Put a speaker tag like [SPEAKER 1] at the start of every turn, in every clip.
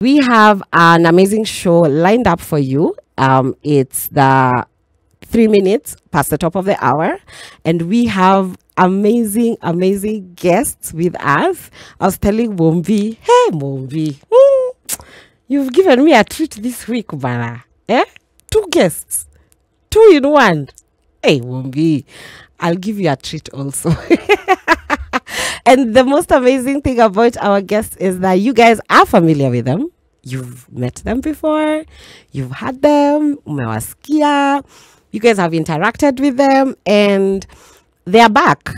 [SPEAKER 1] We have an amazing show lined up for you. It's the 3 minutes past the top of the hour, and we have amazing guests with us. I was telling Mumbi, hey Mumbi, you've given me a treat this week, Bara. 2 guests, 2 in 1. Hey Mumbi, I'll give you a treat also. And the most amazing thing about our guests is that you guys are familiar with them. You've met them before. You've had them. Umewasikia. You guys have interacted with them. And they're back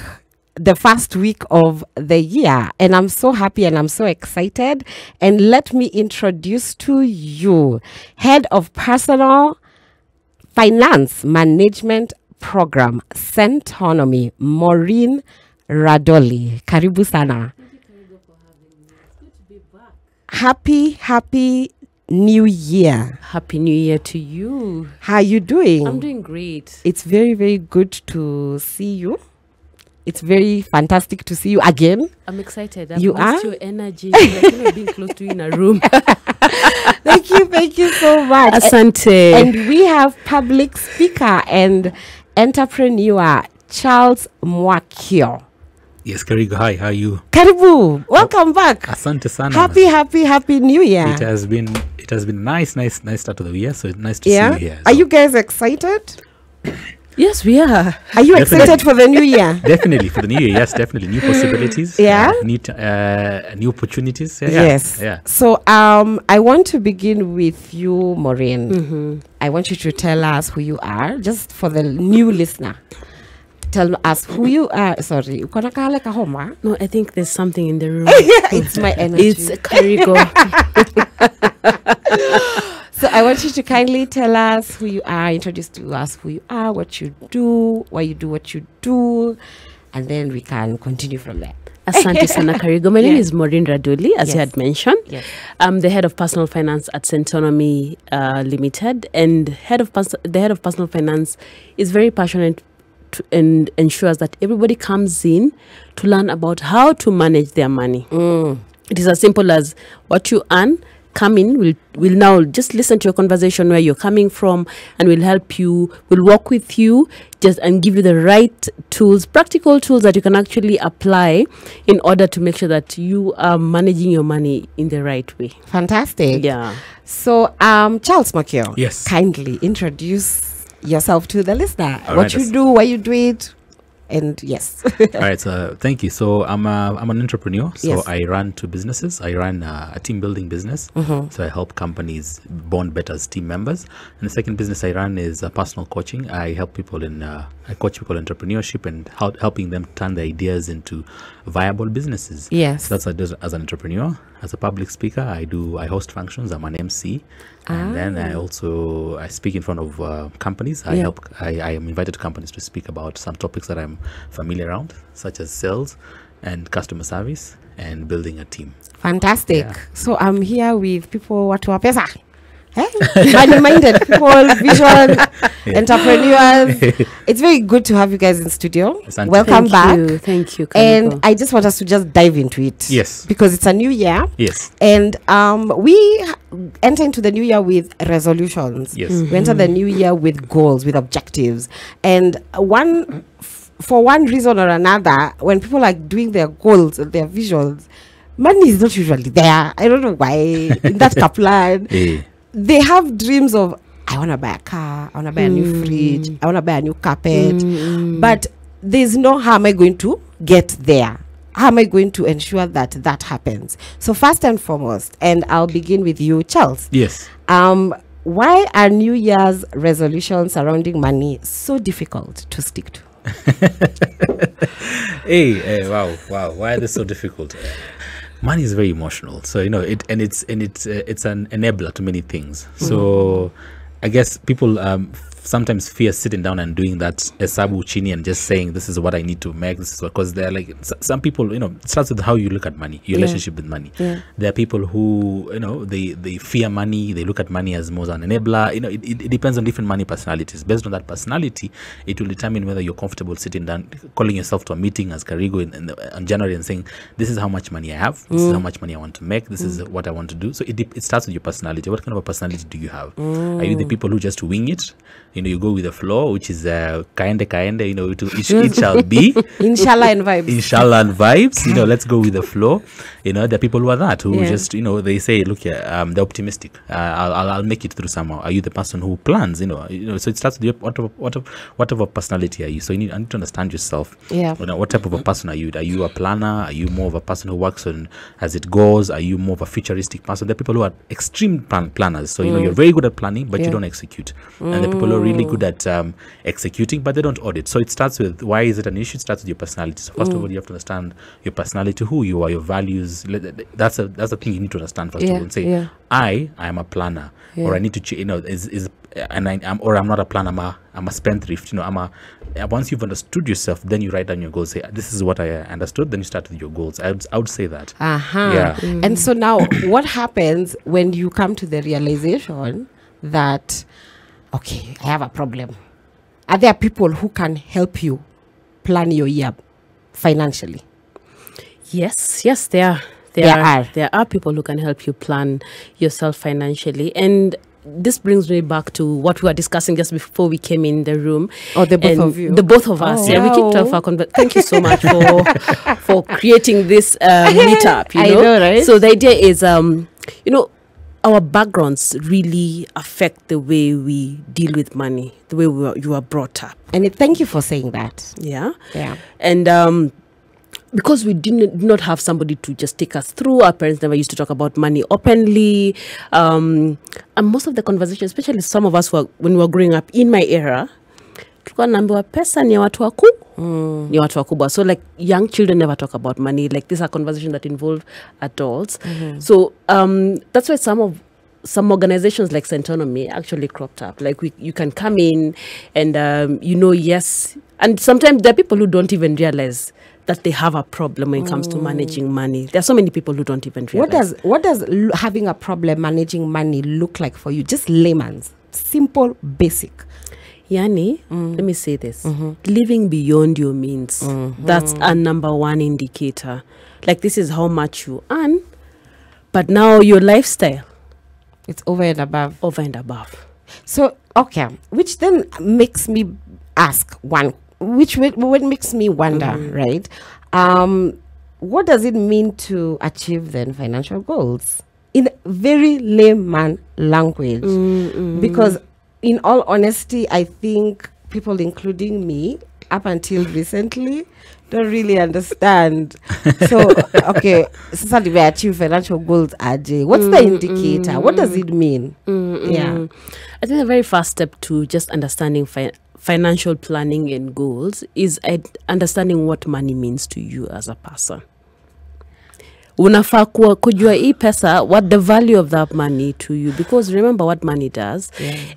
[SPEAKER 1] the first week of the year. And I'm so happy and I'm so excited. And let me introduce to you Head of Personal Finance Management Program, Centonomy, Maureen Radoli. Karibu sana. Happy New Year.
[SPEAKER 2] Happy New Year to you.
[SPEAKER 1] How are you doing?
[SPEAKER 2] I'm doing great.
[SPEAKER 1] It's very good to see you. It's very fantastic to see you again.
[SPEAKER 2] I'm excited.
[SPEAKER 1] You are?
[SPEAKER 2] Your energy. Like, being close to you in a room.
[SPEAKER 1] Thank you so much.
[SPEAKER 2] Asante.
[SPEAKER 1] And we have public speaker and entrepreneur Charles Mwakio.
[SPEAKER 3] Yes, Karigo, hi, how are you?
[SPEAKER 1] Karibu, welcome back.
[SPEAKER 3] Asante sana.
[SPEAKER 1] Happy New Year.
[SPEAKER 3] It has been a nice start of the year, so it's nice to see you here.
[SPEAKER 1] Are you guys excited?
[SPEAKER 2] Yes, we are.
[SPEAKER 1] Are you excited for the new year?
[SPEAKER 3] Definitely, for the new year, yes, definitely. New possibilities.
[SPEAKER 1] Yeah.
[SPEAKER 3] New opportunities. Yeah,
[SPEAKER 1] yes.
[SPEAKER 3] Yeah.
[SPEAKER 1] So I want to begin with you, Maureen.
[SPEAKER 2] Mm-hmm.
[SPEAKER 1] I want you to tell us who you are, just for the new listener. Tell us who you are. Sorry,
[SPEAKER 2] No, I think there's something in the room.
[SPEAKER 1] It's my energy.
[SPEAKER 2] It's Karigo.
[SPEAKER 1] So I want you to kindly tell us who you are, introduce to us who you are, what you do, why you do what you do, and then we can continue from there.
[SPEAKER 2] Asante sana Karigo. My name is Maureen Radoli, as you had mentioned.
[SPEAKER 1] Yes.
[SPEAKER 2] I'm the head of personal finance at Centonomy Limited, and the head of personal finance is very passionate and ensures that everybody comes in to learn about how to manage their money. It is as simple as what you earn. Come in, we'll now just listen to your conversation, where you're coming from, and we'll help you, we'll work with you and give you the right tools, practical tools that you can actually apply in order to make sure that you are managing your money in the right way.
[SPEAKER 1] Fantastic.
[SPEAKER 2] Yeah.
[SPEAKER 1] So Charles Makio,
[SPEAKER 3] yes,
[SPEAKER 1] kindly introduce yourself to the listener.
[SPEAKER 3] All
[SPEAKER 1] what
[SPEAKER 3] right,
[SPEAKER 1] you do, why you do it, and yes.
[SPEAKER 3] All right, so thank you. So I'm an entrepreneur. So
[SPEAKER 1] Yes.
[SPEAKER 3] I run 2 businesses. I run a team building business. So I help companies bond better as team members. And the second business I run is personal coaching. I help people I coach people in entrepreneurship and helping them turn their ideas into viable businesses.
[SPEAKER 1] Yes.
[SPEAKER 3] So that's what I do as an entrepreneur. As a public speaker, I host functions. I'm an MC. And then I speak in front of companies. I am invited to companies to speak about some topics that I'm familiar around, such as sales and customer service and building a team.
[SPEAKER 1] Fantastic.
[SPEAKER 3] Yeah.
[SPEAKER 1] So I'm here with people watu wa pesa. Money-minded people, vision, entrepreneurs. It's very good to have you guys in studio.
[SPEAKER 3] Asante.
[SPEAKER 1] Welcome back.
[SPEAKER 2] Thank you, Karigo.
[SPEAKER 1] And I just want us to just dive into it.
[SPEAKER 3] Yes.
[SPEAKER 1] Because it's a new year.
[SPEAKER 3] Yes.
[SPEAKER 1] And we enter into the new year with resolutions.
[SPEAKER 3] Yes.
[SPEAKER 1] We enter the new year with goals, with objectives. And for one reason or another, when people are doing their goals, their visions, money is not usually there. I don't know why. In that plan, they have dreams of, I want to buy a car, I want to buy a new fridge, I want to buy a new carpet. But there's no how am I going to get there? How am I going to ensure that happens? So first and foremost, and I'll begin with you, Charles.
[SPEAKER 3] Yes.
[SPEAKER 1] Why are New Year's resolutions surrounding money so difficult to stick to?
[SPEAKER 3] Wow. Why are they so difficult? Money is very emotional, so it's an enabler to many things. So I guess people sometimes fear sitting down and doing that hesabu chini and just saying this is what I need to make, this is what, because they're like some people, it starts with how you look at money, your relationship with money. There are people who they fear money, they look at money as more an enabler. It depends on different money personalities. Based on that personality, it will determine whether you're comfortable sitting down, calling yourself to a meeting as Karigo in January and saying, this is how much money I have, this is how much money I want to make, this is what I want to do. So it starts with your personality. What kind of a personality do you have? Are you the people who just wing it? You go with the flow, which is kaende, it shall be.
[SPEAKER 1] Inshallah and vibes.
[SPEAKER 3] Inshallah and vibes. Let's go with the flow. There are people who are that, who just, they say, look here, they're optimistic. I'll make it through somehow. Are you the person who plans? So it starts with your, what of a personality are you? So I need to understand yourself.
[SPEAKER 1] Yeah.
[SPEAKER 3] What type of a person are you? Are you a planner? Are you more of a person who works on as it goes? Are you more of a futuristic person? There are people who are extreme planners. So you're very good at planning, but you don't execute. And the people who are really good at executing, but they don't audit. So it starts with, why is it an issue? It starts with your personality. So first of all, you have to understand your personality, who you are, your values. That's a thing you need to understand first of all, and say, I am a planner, or I need to I'm not a planner. I'm a spendthrift. Once you've understood yourself, then you write down your goals. Say, this is what I understood. Then you start with your goals. I would say that. Yeah.
[SPEAKER 1] And so now, what happens when you come to the realization that, okay, I have a problem? Are there people who can help you plan your year financially?
[SPEAKER 2] Yes, there are. There are people who can help you plan yourself financially. And this brings me back to what we were discussing just before we came in the room.
[SPEAKER 1] Oh, the both of you?
[SPEAKER 2] The both of us. Yeah, we keep to our conversation. Thank you so much for creating this meetup.
[SPEAKER 1] I know, right?
[SPEAKER 2] So the idea is, our backgrounds really affect the way we deal with money, the way you are brought up.
[SPEAKER 1] And thank you for saying that.
[SPEAKER 2] Yeah.
[SPEAKER 1] And
[SPEAKER 2] because we did not have somebody to just take us through, our parents never used to talk about money openly. And most of the conversations, especially some of us when we were growing up in my era, tulikuwa naambiwa pesa ni watu wakubwa. So like young children never talk about money. Like these are conversations that involve adults. So that's why some organizations like Centonomy actually cropped up. Like you can come in and yes. And sometimes there are people who don't even realize that they have a problem when it comes to managing money. There are so many people who don't even realize.
[SPEAKER 1] What does having a problem managing money look like for you? Just layman's, simple, basic.
[SPEAKER 2] Yani, let me say this. Living beyond your means. That's a number one indicator. Like this is how much you earn, but now your lifestyle.
[SPEAKER 1] It's over and above.
[SPEAKER 2] Over and above.
[SPEAKER 1] So, okay. Which then makes me ask what makes me wonder, right? What does it mean to achieve then financial goals in very layman language? Because in all honesty, I think people, including me, up until recently, don't really understand. So, okay, suddenly we achieve financial goals, Ajay. What's the indicator? What does it mean? Yeah.
[SPEAKER 2] I think the very first step to just understanding financial planning and goals is understanding what money means to you as a person. Unafaa kujua hii pesa, what the value of that money to you, because remember what money does.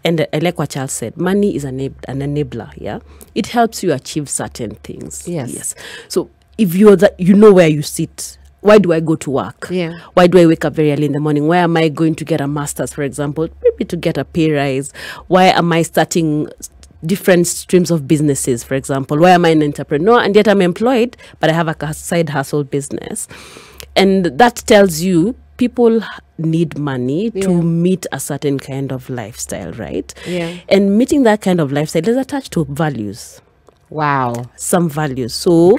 [SPEAKER 2] And like what Charles said, money is an enabler. It helps you achieve certain things. Yes. So if you're you know where you sit. Why do I go to work? Why do I wake up very early in the morning? Why am I going to get a master's, for example? Maybe to get a pay rise. Why am I starting different streams of businesses, for example? Why am I an entrepreneur and yet I'm employed, but I have a side hustle business? And that tells you people need money to meet a certain kind of lifestyle, right? And meeting that kind of lifestyle is attached to values.
[SPEAKER 1] Wow.
[SPEAKER 2] Some values. So,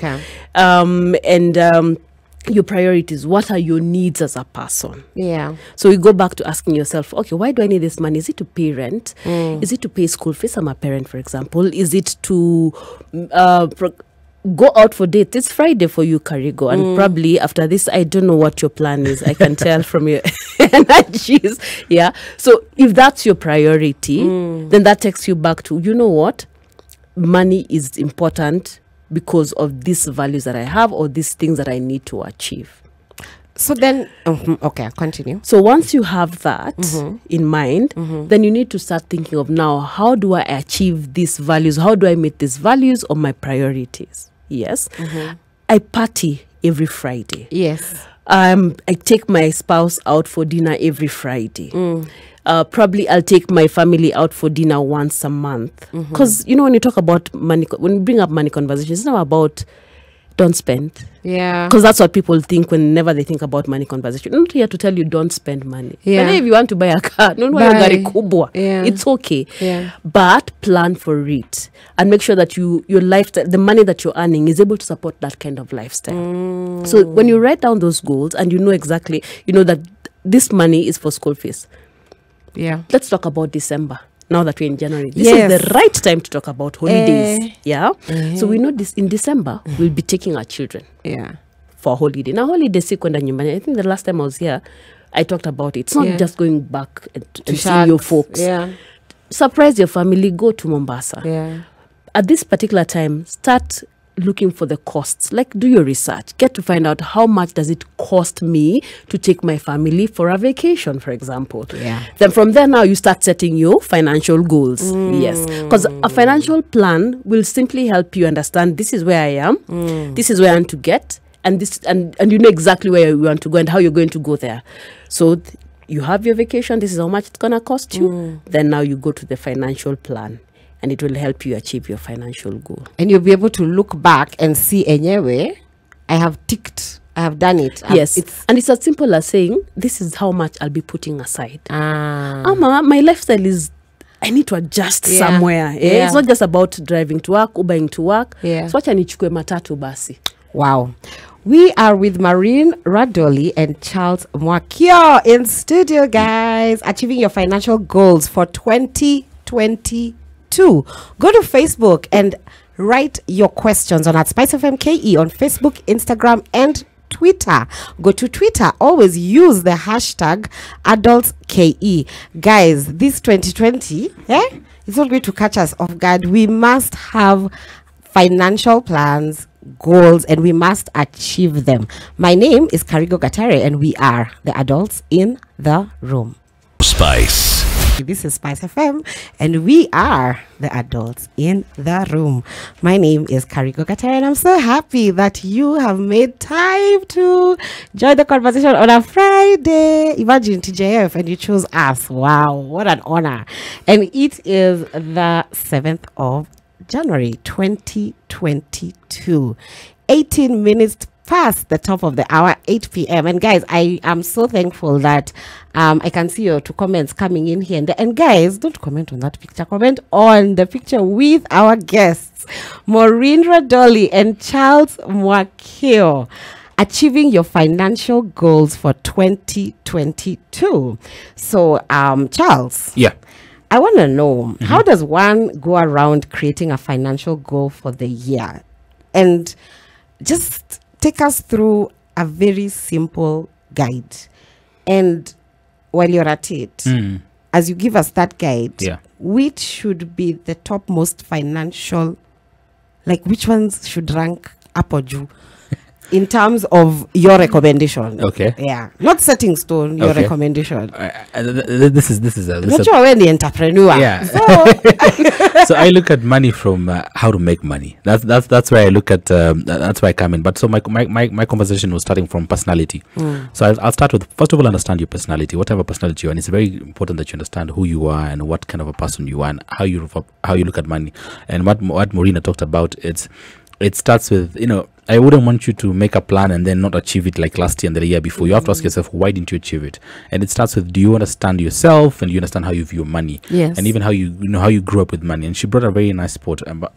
[SPEAKER 2] your priorities, what are your needs as a person? So you go back to asking yourself, okay, why do I need this money? Is it to pay rent? Is it to pay school fees? I'm a parent, for example. Is it to go out for dates? It's Friday for you, Karigo, and probably after this, I don't know what your plan is. I can tell from your energies. So if that's your priority, then that takes you back to, you know what? Money is important because of these values that I have or these things that I need to achieve.
[SPEAKER 1] So then, okay, continue.
[SPEAKER 2] So once you have that in mind, then you need to start thinking of now, how do I achieve these values? How do I meet these values or my priorities? Yes. I party every Friday.
[SPEAKER 1] Yes.
[SPEAKER 2] I take my spouse out for dinner every Friday. Probably I'll take my family out for dinner once a month. Because, when you talk about money, when you bring up money conversations, it's not about don't spend.
[SPEAKER 1] Yeah.
[SPEAKER 2] Because that's what people think whenever they think about money conversation. I'm not here to tell you don't spend money.
[SPEAKER 1] Yeah.
[SPEAKER 2] But if you want to buy a car, it's okay.
[SPEAKER 1] Yeah.
[SPEAKER 2] But plan for it and make sure that your lifestyle, the money that you're earning is able to support that kind of lifestyle. So when you write down those goals and you know exactly, that this money is for school fees.
[SPEAKER 1] Yeah.
[SPEAKER 2] Let's talk about December. Now that we're in January, this is the right time to talk about holidays. So we know this in December we'll be taking our children for a holiday. Now holiday kwenda nyumbani. I think the last time I was here I talked about it. It's not just going back and seeing your folks. Surprise your family, go to Mombasa. At this particular time, start looking for the costs. Like, do your research, get to find out how much does it cost me to take my family for a vacation, for example. Then from there, now you start setting your financial goals. Yes, because a financial plan will simply help you understand this is where I am, this is where I want to get, and this and you know exactly where you want to go and how you're going to go there. So you have your vacation, this is how much it's gonna cost you. Then now you go to the financial plan, and it will help you achieve your financial goal.
[SPEAKER 1] And you'll be able to look back and see anyway, I have ticked, I have done it.
[SPEAKER 2] Yes, and it's as simple as saying, this is how much I'll be putting aside. My lifestyle is, I need to adjust somewhere. It's not just about driving to work, Ubering to work. So wacha nichukue matatu basi.
[SPEAKER 1] Wow. We are with Maureen Radoli and Charles Mwakio in studio, guys. Achieving your financial goals for 2022. Go to Facebook and write your questions on @SpiceFM KE on Facebook, Instagram, and Twitter. Go to Twitter. Always use the hashtag AdultsKE. Guys, this 2020, it's not going to catch us off guard. We must have financial plans, goals, and we must achieve them. My name is Karigo Gatare, and we are the adults in the room.
[SPEAKER 4] Spice.
[SPEAKER 1] This is Spice FM, and we are the adults in the room. My name is Karigo Gatare, and I'm so happy that you have made time to join the conversation on a Friday. Imagine TJF, and you chose us. Wow, what an honor. And it is the 7th of January 2022. 18 minutes past the top of the hour, 8 p.m. And guys, I am so thankful that I can see your 2 comments coming in here. And guys, don't comment on that picture. Comment on the picture with our guests, Maureen Radoli and Charles Mwakio. Achieving your financial goals for 2022. So, Charles.
[SPEAKER 3] Yeah.
[SPEAKER 1] I want to know, how does one go around creating a financial goal for the year? And just take us through a very simple guide. And while you're at it, as you give us that guide, which should be the topmost financial, like which ones should rank up or down in terms of your recommendation?
[SPEAKER 3] Okay.
[SPEAKER 1] Yeah. Not setting stone, your recommendation.
[SPEAKER 3] This is
[SPEAKER 1] not sure when the entrepreneur.
[SPEAKER 3] Yeah. So I look at money from how to make money. That's where I look at. That's where I come in. But so my conversation was starting from personality. So I'll start with, first of all, understand your personality, whatever personality you are. And it's very important that you understand who you are and what kind of a person you are and how you look at money. And what Marina talked about, it starts with, I wouldn't want you to make a plan and then not achieve it like last year and the year before. You have to ask yourself, why didn't you achieve it? And it starts with, do you understand yourself and do you understand how you view money?
[SPEAKER 1] Yes.
[SPEAKER 3] And even how you how you grew up with money. And she brought a very nice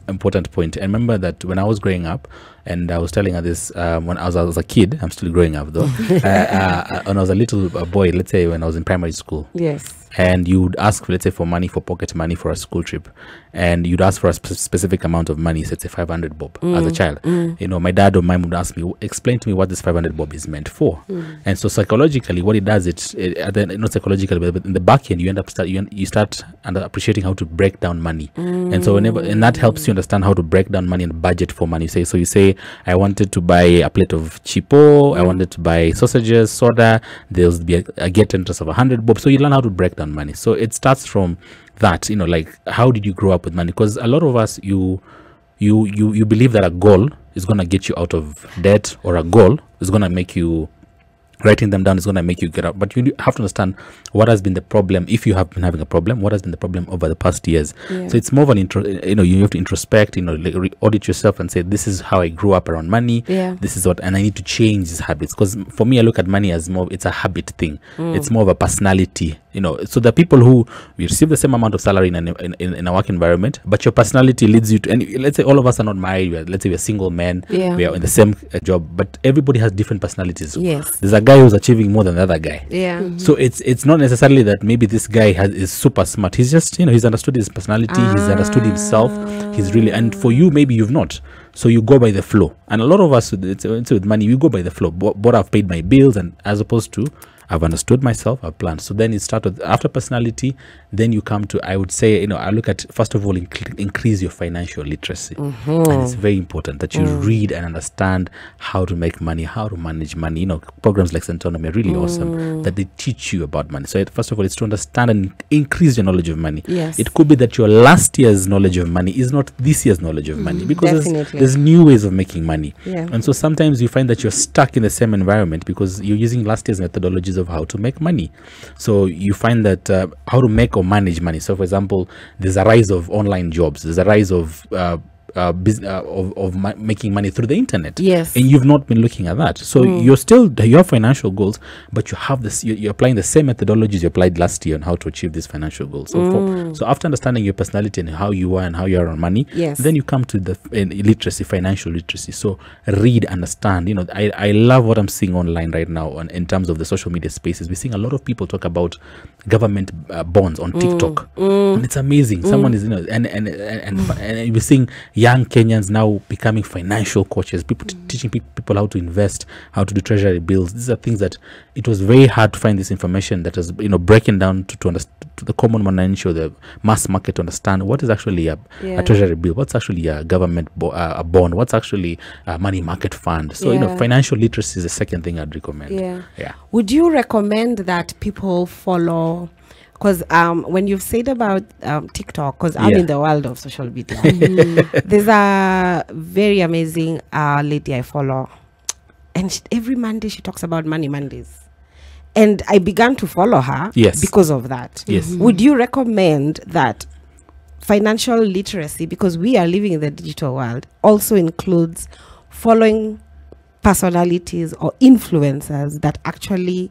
[SPEAKER 3] important point. And remember that when I was growing up, and I was telling her this when I was a kid, I'm still growing up though, when I was a little boy, let's say when I was in primary school.
[SPEAKER 1] Yes.
[SPEAKER 3] And you'd ask, let's say, for money, for pocket money for a school trip, and you'd ask for a specific amount of money, so let's say 500 bob as a child. My dad or my mom would ask me, explain to me what this 500 bob is meant for. And so psychologically, what it does, not psychologically, but in the back end, you end up you start appreciating how to break down money. And so and that helps you understand how to break down money and budget for money. You say, I wanted to buy a plate of chipo, I wanted to buy sausages, soda, there'll be a get interest of 100 bob. So you learn how to break down money. So it starts from that, like, how did you grow up with money? Because a lot of us, you believe that a goal is going to get you out of debt, or a goal is going to make you, writing them down is going to make you get up. But you have to understand what has been the problem. If you have been having a problem, what has been the problem over the past years? So it's more of an you have to introspect, like audit yourself and say, this is how I grew up around money. This is what, and I need to change these habits. Because for me, I look at money as more, it's a habit thing. It's more of a personality. So the people who receive the same amount of salary in a work environment, but your personality leads you to, and let's say all of us are not married, let's say we're single men, we are in the same job, but everybody has different personalities. There's a guy who's achieving more than the other guy. So it's not necessarily that maybe this guy is super smart. He's just, he's understood his personality, he's understood himself, he's really, and for you, maybe you've not. So you go by the flow. And a lot of us, it's with money, we go by the flow. But I've paid my bills, and as opposed to, I've understood myself, I've planned. So then it started after personality, then you come to, I would say, I look at, first of all, increase your financial literacy. And it's very important that you read and understand how to make money, how to manage money. Programs like Centonomy are really awesome, that they teach you about money. So first of all, it's to understand and increase your knowledge of money. It could be that your last year's knowledge of money is not this year's knowledge of money, because there's new ways of making money. And so sometimes you find that you're stuck in the same environment because you're using last year's methodologies of how to make money. So you find that how to make or manage money. So for example, there's a rise of online jobs, there's a rise of making money through the internet, and you've not been looking at that. So you have financial goals, but you have this, you're applying the same methodologies you applied last year on how to achieve these financial goals. So after understanding your personality and how you are and how you are on money, then you come to the literacy, financial literacy. So read, understand. I love what I'm seeing online right now in terms of the social media spaces. We're seeing a lot of people talk about government bonds on TikTok, and it's amazing. Someone is, and we're seeing young Kenyans now becoming financial coaches, people teaching people how to invest, how to do treasury bills. These are things that it was very hard to find this information that is, breaking down to the common man or the mass market to understand what is actually a treasury bill, what's actually a government a bond, what's actually a money market fund. So financial literacy is the second thing I'd recommend.
[SPEAKER 1] Would you recommend that people follow? Because when you've said about TikTok, because I'm in the world of social media, there's a very amazing lady I follow, and every Monday she talks about Money Mondays, and I began to follow her because of that. Would you recommend that financial literacy, because we are living in the digital world, also includes following personalities or influencers that actually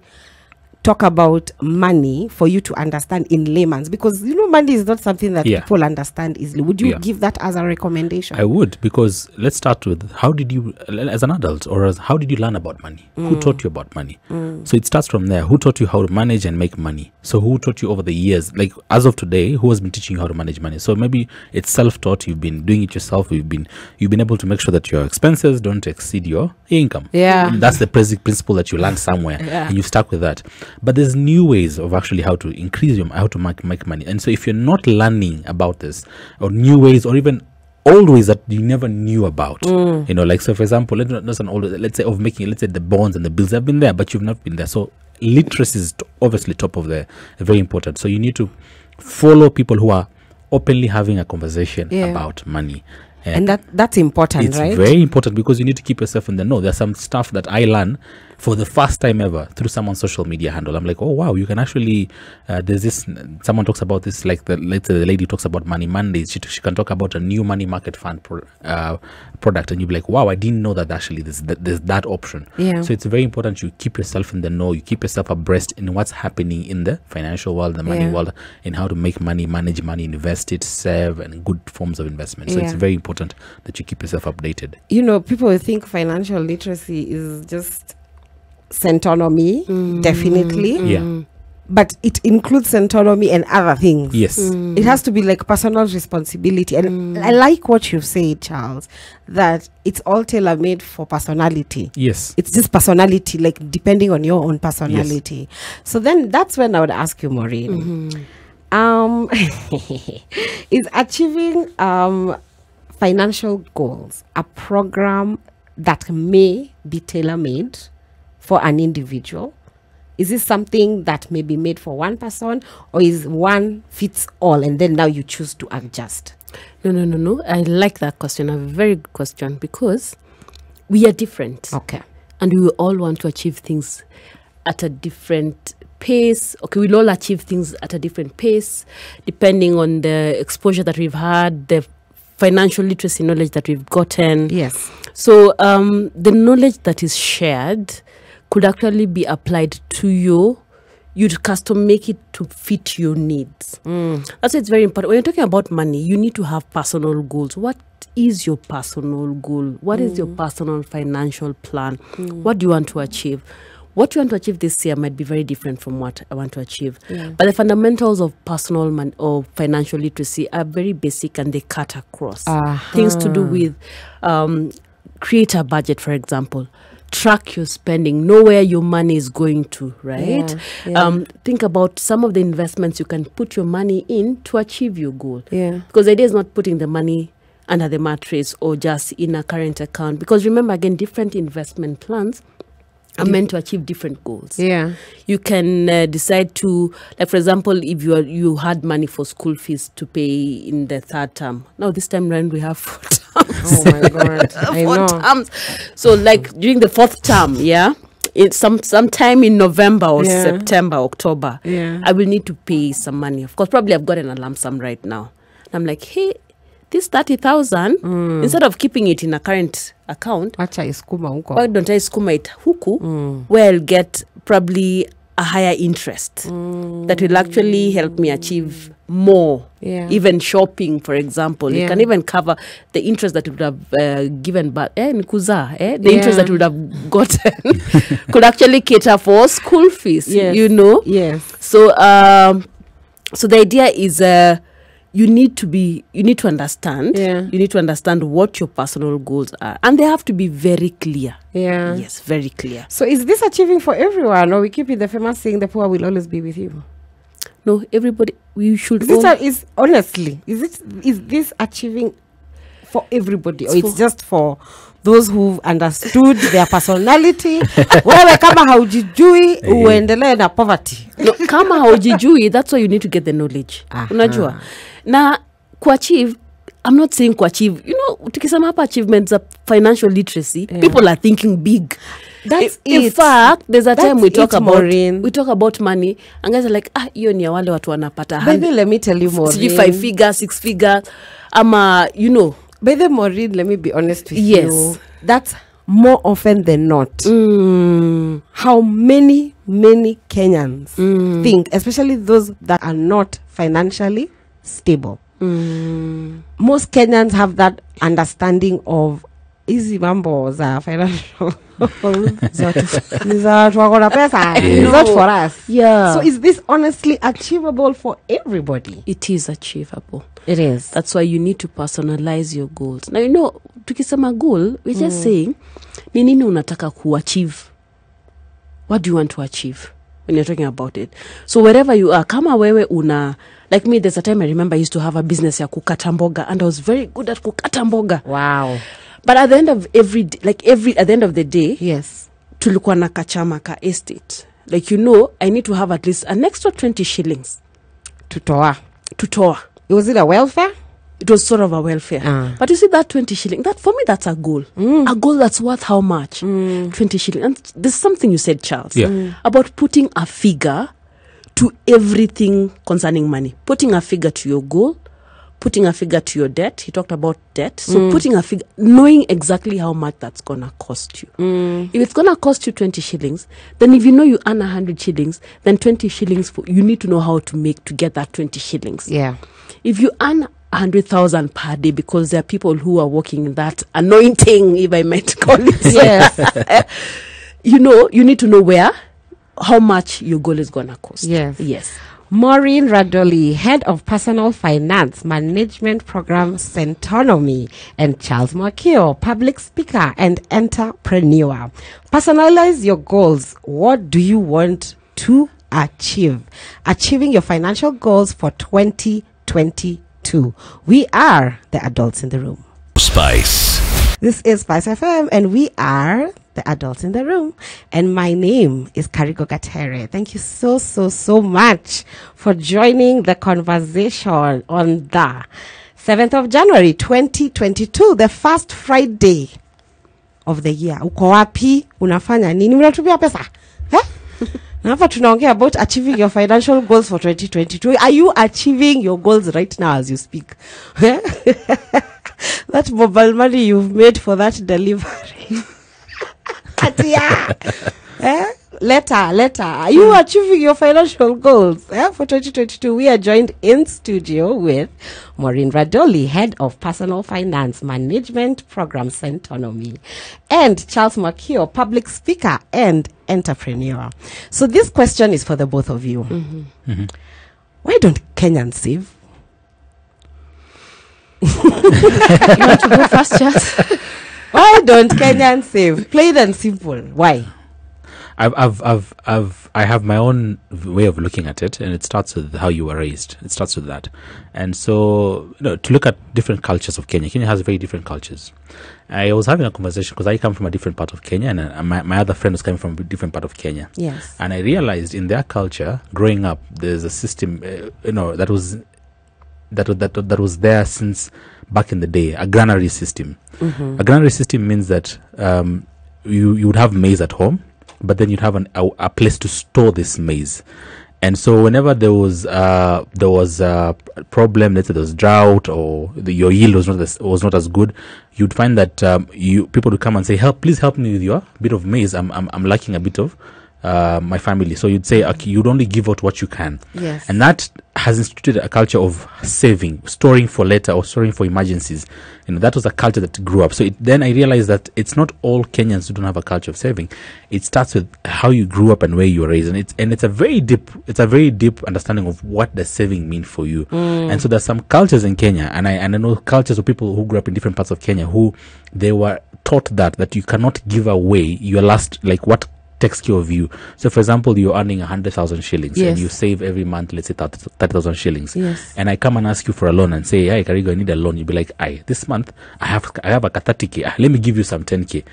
[SPEAKER 1] talk about money for you to understand in layman's, because money is not something that people understand easily? Would you give that as a recommendation?
[SPEAKER 3] I would, because let's start with, how did you, as an adult, or how did you learn about money? Who taught you about money? So it starts from there. Who taught you how to manage and make money? So who taught you over the years? Like as of today, who has been teaching you how to manage money? So maybe it's self-taught. You've been doing it yourself. You've been able to make sure that your expenses don't exceed your income. And that's the basic principle that you learned somewhere, and you stuck with that. But there's new ways of actually how to increase how to make money. And so if you're not learning about this, or new ways, or even old ways that you never knew about, like, so for example, let's say the bonds and the bills have been there, but you've not been there. So literacy is obviously top of the very important. So you need to follow people who are openly having a conversation about money.
[SPEAKER 1] And that's important, right?
[SPEAKER 3] It's very important, because you need to keep yourself in the know. There's some stuff that I learn for the first time ever through someone's social media handle. I'm like, oh wow, you can actually there's this, someone talks about this, like let's say the lady talks about Money Mondays. She can talk about a new money market fund product, and you'll be like, wow, I didn't know that actually there's that option. So it's very important you keep yourself in the know, you keep yourself abreast in what's happening in the financial world, the money world, in how to make money, manage money, invest it, save, and good forms of investment. So it's very important that you keep yourself updated.
[SPEAKER 1] People think financial literacy is just Centonomy, definitely. but it includes autonomy and other things.
[SPEAKER 3] Yes.
[SPEAKER 1] It has to be like personal responsibility. And I like what you've said, Charles, that it's all tailor-made for personality.
[SPEAKER 3] Yes.
[SPEAKER 1] It's just personality, like depending on your own personality. So then that's when I would ask you, Maureen. Is achieving financial goals a program that may be tailor-made for an individual? Is this something that may be made for one person, or is one fits all and then now you choose to adjust?
[SPEAKER 2] No. I like that question. A very good question, because we are different.
[SPEAKER 1] Okay.
[SPEAKER 2] And we all want to achieve things at a different pace. Okay, we'll all achieve things at a different pace, depending on the exposure that we've had, the financial literacy knowledge that we've gotten.
[SPEAKER 1] Yes.
[SPEAKER 2] So the knowledge that is shared could actually be applied to you. You'd custom make it to fit your needs. That's why it's very important. When you're talking about money, you need to have personal goals. What is your personal goal? What is your personal financial plan? What do you want to achieve? What you want to achieve this year might be very different from what I want to achieve. But the fundamentals of personal or financial literacy are very basic, and they cut across. Things to do with create a budget, for example. Track your spending, know where your money is going to, right? Think about some of the investments you can put your money in to achieve your goal. Because the idea is not putting the money under the mattress or just in a current account. Because remember, again, different investment plans are meant to achieve different goals. You can decide to, like, for example, if you had money for school fees to pay in the third term. Now this time around we have 4 terms.
[SPEAKER 1] Oh my God. I know.
[SPEAKER 2] 4 terms. So like during the 4th term, it's sometime in November or September, October, I will need to pay some money. Of course, probably I've gotten a lump sum right now. And I'm like, hey, this 30,000, instead of keeping it in a current account, why don't I skuma it huku, where I'll get probably a higher interest that will actually help me achieve more. Even shopping, for example, it can even cover the interest that would have given back. The interest that would have gotten could actually cater for school fees. You know. So, so the idea is you need to understand. You need to understand what your personal goals are, and they have to be very clear. Yes, very clear.
[SPEAKER 1] So is this achieving for everyone, or we keep it the famous saying, the poor will always be with you?
[SPEAKER 2] No, everybody. We should.
[SPEAKER 1] Is this achieving for everybody, or it's just for those who've understood their personality? Wewe kama haujijui uendelee na poverty.
[SPEAKER 2] No, kama haujijui, that's why you need to get the knowledge. Unajua. Na kuachieve, I'm not saying kuachieve. You know, tukisema hapa achievements of financial literacy, people are thinking big.
[SPEAKER 1] That's
[SPEAKER 2] in fact, there's a time we talk about money, and guys are like, hiyo ni ya wale watu wanapata.
[SPEAKER 1] Baby, let me tell you, Maureen.
[SPEAKER 2] 5 figures, 6 figures, you know.
[SPEAKER 1] By the Maureen, let me be honest with you. That's more often than not how many Kenyans think, especially those that are not financially stable. Most Kenyans have that understanding of easy mambo za financial. It's not for us. So is this honestly achievable for everybody?
[SPEAKER 2] It is achievable.
[SPEAKER 1] It is.
[SPEAKER 2] That's why you need to personalize your goals. Now, you know, tukisema goal, we're just saying, ni nini unataka kuachieve? What do you want to achieve when you're talking about it? So wherever you are, kama wewe like me, there's a time I remember I used to have a business ya kukata mboga, and I was very good at kukata mboga.
[SPEAKER 1] Wow.
[SPEAKER 2] But at the end of at the end of the day, tulikuwa na kachama ka estate. Like, you know, I need to have at least an extra 20 shillings.
[SPEAKER 1] To toa. Was it a welfare?
[SPEAKER 2] It was sort of a welfare. But you see that 20 shillings, that for me, that's a goal. A goal that's worth how much? 20 shillings. And there's something you said, Charles, about putting a figure to everything concerning money. Putting a figure to your goal, putting a figure to your debt. He talked about debt. So putting a figure, knowing exactly how much that's going to cost you. If it's going to cost you 20 shillings, then if you know you earn 100 shillings, then 20 shillings, you need to know how to get that 20 shillings. If you earn 100,000 per day, because there are people who are working in that anointing, if I might call it. You know, you need to know where how much your goal is gonna cost.
[SPEAKER 1] Yes. Maureen Radoli, Head of Personal Finance Management Program Centonomy, and Charles Makio, Public Speaker and Entrepreneur. Personalize your goals. What do you want to achieve? Achieving your financial goals for 2022. We are the adults in the room.
[SPEAKER 4] Spice.
[SPEAKER 1] This is SpiceFM, and we are the adults in the room. And my name is Karigo Gatere. Thank you so much for joining the conversation on the 7th of January 2022, the first Friday of the year. Uko wapi? Unafanya nini? Unatumia pesa? Now tunaongea about achieving your financial goals for 2022. Are you achieving your goals right now as you speak? That mobile money you've made for that delivery. Later. Are you achieving your financial goals for 2022? We are joined in studio with Maureen Radoli, Head of Personal Finance Management Program Centonomy, and Charles Makio, Public Speaker and Entrepreneur. So this question is for the both of you. Why don't Kenyans save?
[SPEAKER 2] You want to go first, Charles?
[SPEAKER 1] Why don't Kenyans save? Plain and simple. Why?
[SPEAKER 3] I have my own way of looking at it, and it starts with how you were raised. It starts with that. And so, to look at different cultures of Kenya. Kenya has very different cultures. I was having a conversation because I come from a different part of Kenya, and my other friend was coming from a different part of Kenya.
[SPEAKER 1] Yes.
[SPEAKER 3] And I realized in their culture, growing up, there's a system, that was there since back in the day, a granary system. A granary system means that you would have maize at home, but then you'd have a place to store this maize. And so whenever there was a problem, let's say there was drought or your yield was not as good, you'd find that people would come and say, please help me with your bit of maize. I'm lacking a bit of my family. So you'd say, okay, you'd only give out what you can.
[SPEAKER 1] Yes.
[SPEAKER 3] And that has instituted a culture of saving, storing for later or storing for emergencies. That was a culture that grew up. So then I realized that it's not all Kenyans who don't have a culture of saving. It starts with how you grew up and where you were raised. And it's a very deep understanding of what does saving mean for you. And so there's some cultures in Kenya, and I know cultures of people who grew up in different parts of Kenya who they were taught that you cannot give away your last, like what takes care of you. So for example, you're earning 100,000 shillings and you save every month, let's say 30,000 shillings.
[SPEAKER 1] Yes.
[SPEAKER 3] And I come and ask you for a loan and say, hey, Karigo, I need a loan. You'll be like, this month I have a 30K. Let me give you some 10K,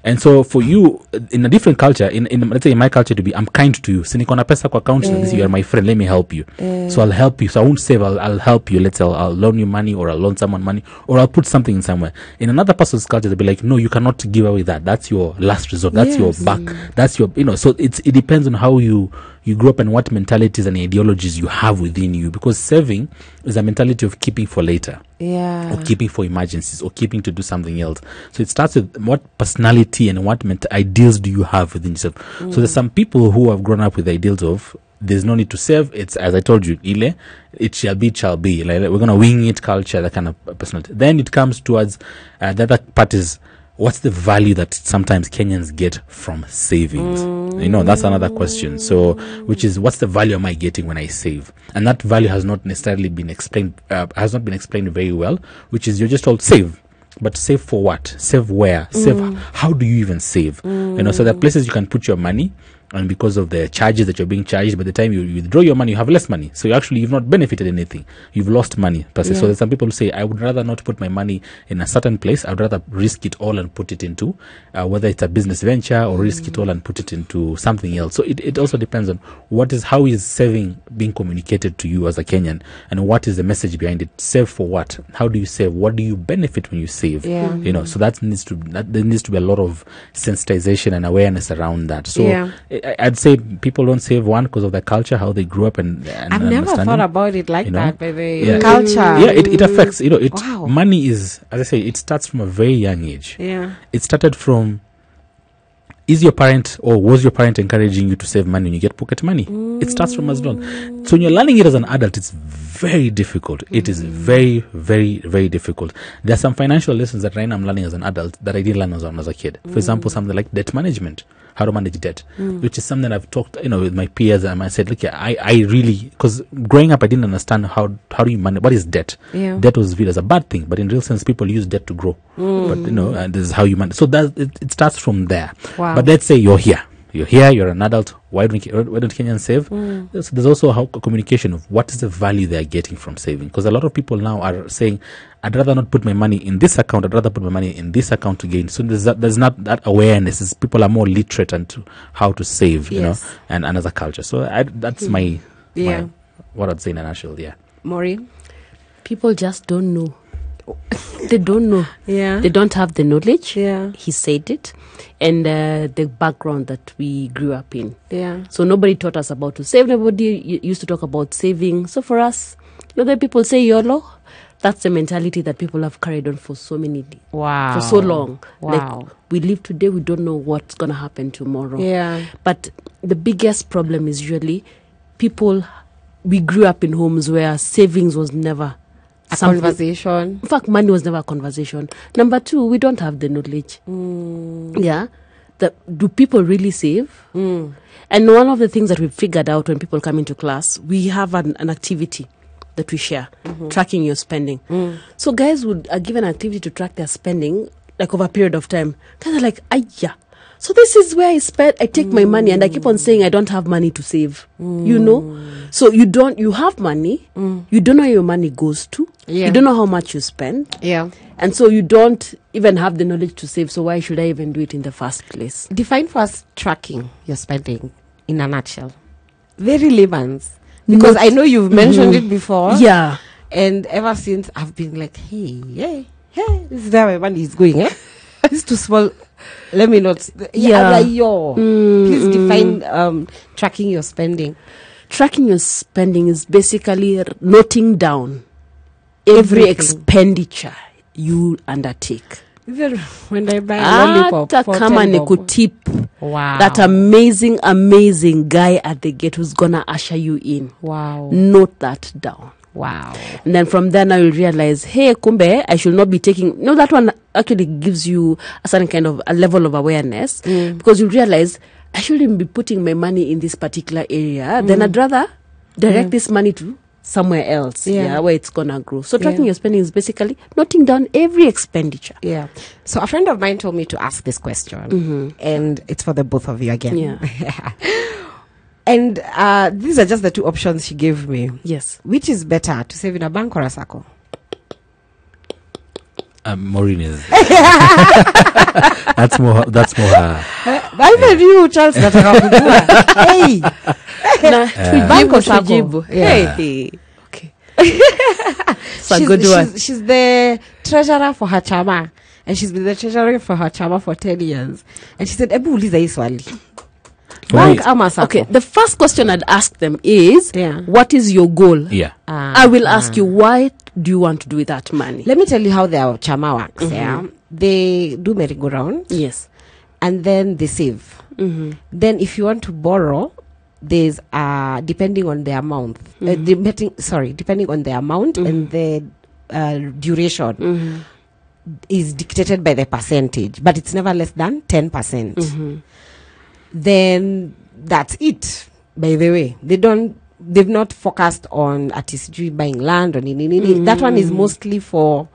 [SPEAKER 3] And so for you, in a different culture, in let's say in my culture to be, I'm kind to you. Sinikona pesa kwa account, you are my friend, let me help you. So I'll help you. So I won't save, I'll help you. Let's say I'll loan you money, or I'll loan someone money, or I'll put something in somewhere. In another person's culture, they'll be like, no, you cannot give away that. That's your last resort. That's your back. That's your, so it depends on how you grew up and what mentalities and ideologies you have within you, because saving is a mentality of keeping for later, or keeping for emergencies, or keeping to do something else. So it starts with what personality and what ideals do you have within yourself. So there's some people who have grown up with the ideals of there's no need to save. It's, as I told you, it shall be, like we're gonna wing it culture, that kind of personality. Then it comes towards the other part is, what's the value that sometimes Kenyans get from savings? That's another question. So, which is, what's the value am I getting when I save? And that value has not necessarily been explained, very well, which is you're just told save. But save for what? Save where? Save, how do you even save? So there are places you can put your money, and because of the charges that you're being charged, by the time you withdraw your money, you have less money. So you've not benefited anything. You've lost money per se. So there's some people who say, I would rather not put my money in a certain place. I would rather risk it all and put it into, whether it's a business venture, or risk it all and put it into something else. So it also depends on how is saving being communicated to you as a Kenyan, and what is the message behind it. Save for what? How do you save? What do you benefit when you save? So there needs to be a lot of sensitization and awareness around that. So I'd say people don't save, one, because of the culture, how they grew up, and
[SPEAKER 1] I've never thought about it like that, by the culture.
[SPEAKER 3] Yeah, it affects. Money is, as I say, it starts from a very young age.
[SPEAKER 1] Yeah,
[SPEAKER 3] it started from, is your parent or was your parent encouraging you to save money when you get pocket money? It starts from as long. So when you're learning it as an adult, it's very difficult. It is very, very, very difficult. There are some financial lessons that right now I'm learning as an adult that I didn't learn as a kid. For example, something like debt management, how to manage debt, which is something I've talked, with my peers, and I said, look, I really, because growing up, I didn't understand how do you manage, what is debt?
[SPEAKER 1] Yeah.
[SPEAKER 3] Debt was viewed as a bad thing, but in real sense, people use debt to grow. But, and this is how you manage. So that it starts from there.
[SPEAKER 1] Wow.
[SPEAKER 3] But let's say you're here, you're an adult. Why don't Kenyans save? So there's also a communication of what is the value they're getting from saving. Because a lot of people now are saying, I'd rather not put my money in this account. I'd rather put my money in this account to gain. So there's not that awareness. People are more literate into how to save, and as a culture. So that's my what I'd say in a nutshell. Yeah.
[SPEAKER 1] Maureen?
[SPEAKER 2] People just don't know. They don't know.
[SPEAKER 1] Yeah.
[SPEAKER 2] They don't have the knowledge.
[SPEAKER 1] Yeah.
[SPEAKER 2] He said it. And the background that we grew up in.
[SPEAKER 1] Yeah.
[SPEAKER 2] So nobody taught us about to save. Nobody used to talk about saving. So for us, when people say YOLO, that's the mentality that people have carried on for so long.
[SPEAKER 1] Wow.
[SPEAKER 2] Like, we live today, we don't know what's going to happen tomorrow.
[SPEAKER 1] Yeah.
[SPEAKER 2] But the biggest problem is usually we grew up in homes where savings was never
[SPEAKER 1] a conversation.
[SPEAKER 2] In fact, money was never a conversation. Number 2, we don't have the knowledge. Yeah. Do people really save? And one of the things that we figured out when people come into class, we have an activity that we share, tracking your spending. So guys are given an activity to track their spending, like over a period of time. Kind of like, so this is where I take my money, and I keep on saying I don't have money to save. So you have money, you don't know where your money goes to, you don't know how much you spend, and so you don't even have the knowledge to save. So why should I even do it in the first place?
[SPEAKER 1] Define for us tracking your spending in a nutshell. Very layman's. Because I know you've mentioned it before.
[SPEAKER 2] Yeah.
[SPEAKER 1] And ever since I've been like, hey, this is where my money is going. It's too small. Let me not. Please define tracking your spending.
[SPEAKER 2] Tracking your spending is basically noting down every expenditure you undertake.
[SPEAKER 1] Even when I buy a lollipop for
[SPEAKER 2] $10. Wow. That amazing guy at the gate who's gonna usher you in.
[SPEAKER 1] Wow.
[SPEAKER 2] Note that down.
[SPEAKER 1] Wow.
[SPEAKER 2] And then from there now you'll realize, hey, kumbe, I should not be taking... No, that one actually gives you a certain kind of a level of awareness, because you realize, I shouldn't be putting my money in this particular area. Then I'd rather direct this money to somewhere else, where it's gonna grow. So tracking your spending is basically noting down every expenditure.
[SPEAKER 1] Yeah. So a friend of mine told me to ask this question, and it's for the both of you again.
[SPEAKER 2] Yeah.
[SPEAKER 1] And these are just the 2 options she gave me.
[SPEAKER 2] Yes.
[SPEAKER 1] Which is better, to save in a bank or a circle?
[SPEAKER 3] Maureen is. That's more.
[SPEAKER 1] I met you, Charles. Hey.
[SPEAKER 2] Bank or circle? Hey. Okay. It's a good one.
[SPEAKER 1] She's the treasurer for her chama, and she's been the treasurer for her chama for 10 years. And she said, "Ebu uliza hii swali. Bank ama circle?"
[SPEAKER 2] Okay. The first question I'd ask them is, what is your goal?
[SPEAKER 3] Yeah.
[SPEAKER 2] I will ask you, why do you want to do with that money?
[SPEAKER 1] Let me tell you how their chama works. Yeah. They do merry-go-round.
[SPEAKER 2] Yes.
[SPEAKER 1] And then they save. Then if you want to borrow, there's depending on the amount, depending on the amount and the duration is dictated by the percentage, but it's never less than 10%. Then that's it. By the way, they've not focused on artistry, buying land or that one is mostly for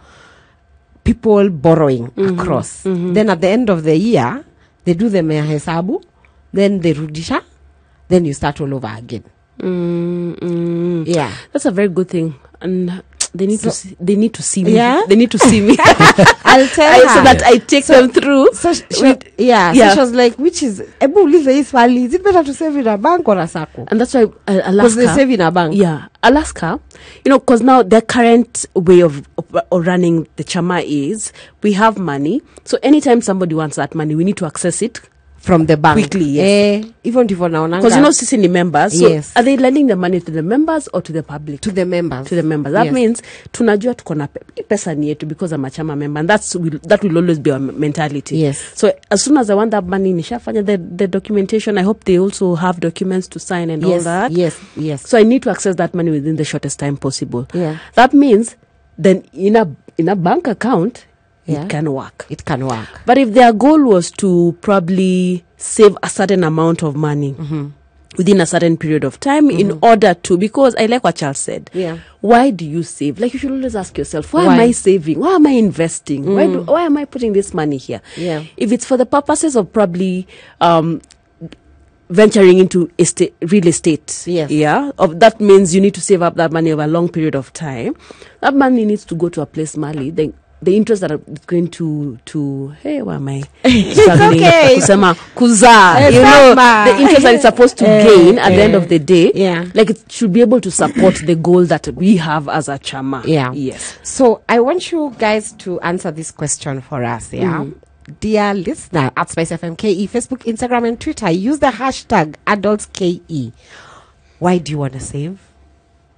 [SPEAKER 1] people borrowing across. Then at the end of the year, they do the hesabu, then they rudisha, then you start all over again. Yeah,
[SPEAKER 2] that's a very good thing, and they need to see me.
[SPEAKER 1] Yeah,
[SPEAKER 2] they need to see me.
[SPEAKER 1] I'll tell her
[SPEAKER 2] so that I take them through.
[SPEAKER 1] So so she was like, "Which is is it better to save in a bank or a circle?"
[SPEAKER 2] And that's why Alaska,
[SPEAKER 1] because they save in a bank.
[SPEAKER 2] Yeah, Alaska, because now their current way of running the chama is we have money. So anytime somebody wants that money, we need to access it
[SPEAKER 1] from the bank
[SPEAKER 2] Quickly, yes.
[SPEAKER 1] Even ndivyo naonanga.
[SPEAKER 2] Because you know sisi ni members, so
[SPEAKER 1] Yes.
[SPEAKER 2] are they lending the money to the members or to the public?
[SPEAKER 1] to the members.
[SPEAKER 2] To the members. That
[SPEAKER 1] Yes.
[SPEAKER 2] means tunajua tuko na pesa ni yetu because I'm a chama member, and that will always be our mentality.
[SPEAKER 1] Yes.
[SPEAKER 2] So as soon as I want that money, nishafanya the documentation. I hope they also have documents to sign and all
[SPEAKER 1] Yes,
[SPEAKER 2] that.
[SPEAKER 1] yes, yes.
[SPEAKER 2] So I need to access that money within the shortest time possible.
[SPEAKER 1] Yeah.
[SPEAKER 2] That means then in a bank account,
[SPEAKER 1] Yeah.
[SPEAKER 2] it can work.
[SPEAKER 1] It can work.
[SPEAKER 2] But if their goal was to probably save a certain amount of money within a certain period of time in order to, because I like what Charles said.
[SPEAKER 1] Yeah.
[SPEAKER 2] Why do you save? Like, you should always ask yourself, why
[SPEAKER 1] Why?
[SPEAKER 2] am I saving? Why am I investing? Why am I putting this money here?
[SPEAKER 1] Yeah.
[SPEAKER 2] If it's for the purposes of probably venturing into real estate,
[SPEAKER 1] Yes.
[SPEAKER 2] yeah, that means you need to save up that money over a long period of time. That money needs to go to a place, Mali. Then the interest that it's going to hey, why am I struggling?
[SPEAKER 1] okay.
[SPEAKER 2] Kusema kuza, you know, the interest that it's supposed to gain at the end of the day,
[SPEAKER 1] Yeah.
[SPEAKER 2] like it should be able to support the goal that we have as a chama.
[SPEAKER 1] Yeah.
[SPEAKER 2] Yes.
[SPEAKER 1] So I want you guys to answer this question for us. Yeah. Dear listener at SpiceFM KE, Facebook, Instagram, and Twitter, use the hashtag AdultsKE. Why do you want to save?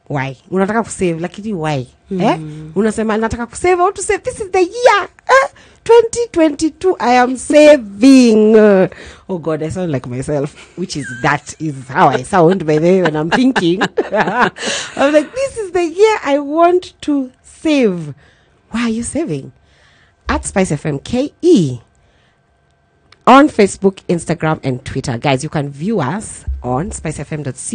[SPEAKER 1] Why? Unataka kusave, lakini why? Unasema nataka kusave, I want to save. This is the year. 2022, I am saving. Oh God, I sound like myself, that is how I sound by the way when I'm thinking. I'm like, this is the year I want to save. Why are you saving? At SpiceFM KE on Facebook, Instagram, and Twitter. Guys, you can view us on spicefm.co.ke.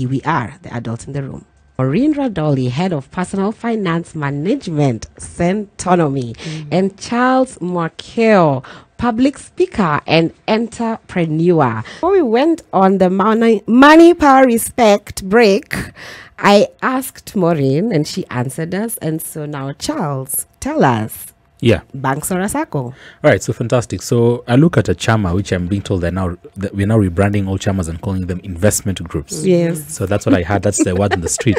[SPEAKER 1] We are the adults in the room. Maureen Radoli, Head of Personal Finance Management, Centonomy, and Charles Markeo, Public Speaker and Entrepreneur. Before we went on the Money Power Respect break, I asked Maureen and she answered us. And so now, Charles, tell us.
[SPEAKER 3] Yeah.
[SPEAKER 1] Banks or a SACCO?
[SPEAKER 3] All right, so fantastic. So I look at a chama, which I'm being told that we're now rebranding all chamas and calling them investment groups.
[SPEAKER 1] Yes.
[SPEAKER 3] So that's what I heard. That's the word in the street.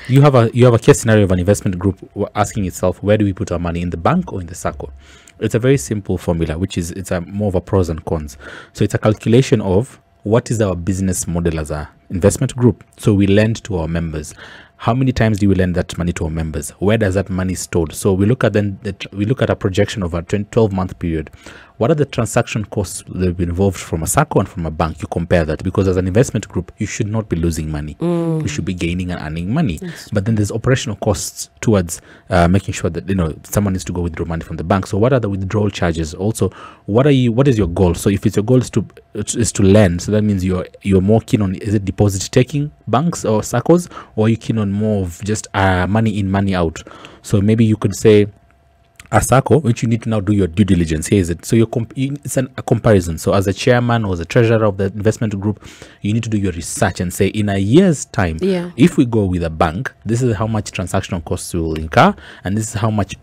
[SPEAKER 3] You have a case scenario of an investment group asking itself, where do we put our money, in the bank or in the SACCO? It's a very simple formula, which is it's a more of a pros and cons. So it's a calculation of what is our business model as a investment group. So we lend to our members. How many times do we lend that money to our members? Where does that money stored? So we look at a projection of a 12-month period. What are the transaction costs that have been involved from a SACCO and from a bank? You compare that, because as an investment group, you should not be losing money. You should be gaining and earning money. Yes. But then there's operational costs towards making sure that someone needs to go withdraw money from the bank. So what are the withdrawal charges? Also, what is your goal? So if it's your goal is to lend, so that means you're more keen on, is it deposit taking banks or SACCOs, or are you keen on more of just money in, money out? So maybe you could say a SACCO, which you need to now do your due diligence. Here is it. So it's a comparison. So as a chairman or as a treasurer of the investment group, you need to do your research and say, in a year's time, if we go with a bank, this is how much transactional costs we will incur, and this is how much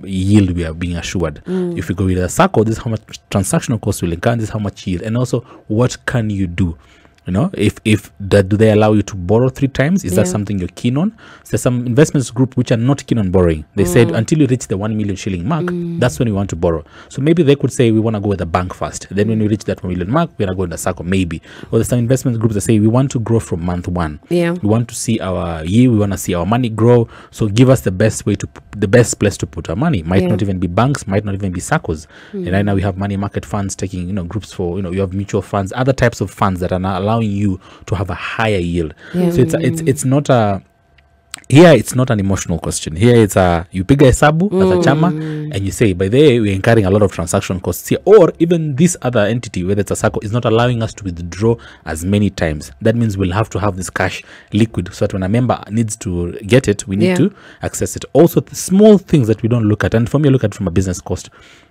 [SPEAKER 3] yield we are being assured. If we go with a SACCO, this is how much transactional costs we will incur, and this is how much yield. And also, what can you do? If do they allow you to borrow 3 times? Is that something you're keen on? So there's some investments group which are not keen on borrowing. They said until you reach the 1 million shilling mark, that's when you want to borrow. So maybe they could say we want to go with the bank first. Then when we reach that 1 million mark, we're going to go in the SACCO, maybe. Or there's some investment groups that say we want to grow from month 1. Yeah. We want to see our yield. We want to see our money grow. So give us the best place to put our money. Might not even be banks. Might not even be SACCOs. And right now we have money market funds taking groups for you have mutual funds, other types of funds that are now allowing you to have a higher yield. So it's not it's not an emotional question. Here it's you pick a hesabu as a chama and you say, by the way, we're incurring a lot of transaction costs here, or even this other entity, whether it's a SACCO, is not allowing us to withdraw as many times. That means we'll have to have this cash liquid, so that when a member needs to get it, we need to access it. Also, the small things that we don't look at, and for me, I look at it from a business cost.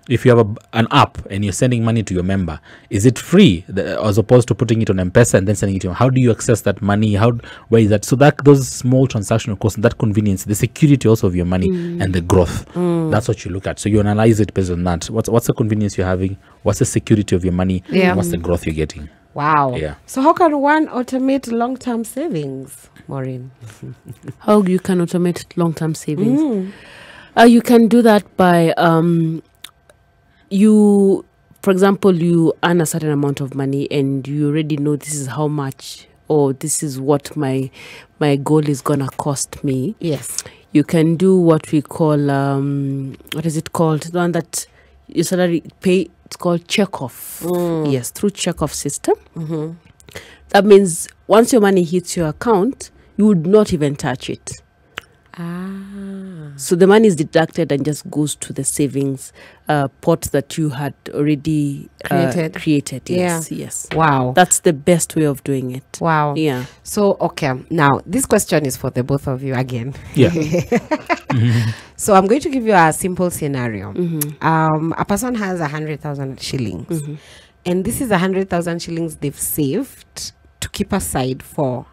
[SPEAKER 3] If you have an app and you're sending money to your member, is it free as opposed to putting it on M-Pesa and then sending it to him? How do you access that money? Where is that? So that those small transactional costs, that convenience, the security also of your money and the growth, that's what you look at. So you analyze it based on that. What's the convenience you're having? What's the security of your money? What's the growth you're getting?
[SPEAKER 1] Wow.
[SPEAKER 3] Yeah.
[SPEAKER 1] So how can one automate long-term savings, Maureen?
[SPEAKER 2] How you can automate long-term savings? You can do that by you for example, you earn a certain amount of money and you already know this is how much, or this is what my goal is gonna cost me.
[SPEAKER 1] Yes.
[SPEAKER 2] You can do what we call what is it called? The one that you salary pay. It's called check-off. Yes, through check-off system. That means once your money hits your account, you would not even touch it. So the money is deducted and just goes to the savings pot that you had already created. Yes, yes.
[SPEAKER 1] Wow.
[SPEAKER 2] That's the best way of doing it.
[SPEAKER 1] Wow.
[SPEAKER 2] Yeah.
[SPEAKER 1] So, okay. Now, this question is for the both of you again.
[SPEAKER 3] Yeah.
[SPEAKER 1] So, I'm going to give you a simple scenario. A person has 100,000 shillings. And this is 100,000 shillings they've saved to keep aside for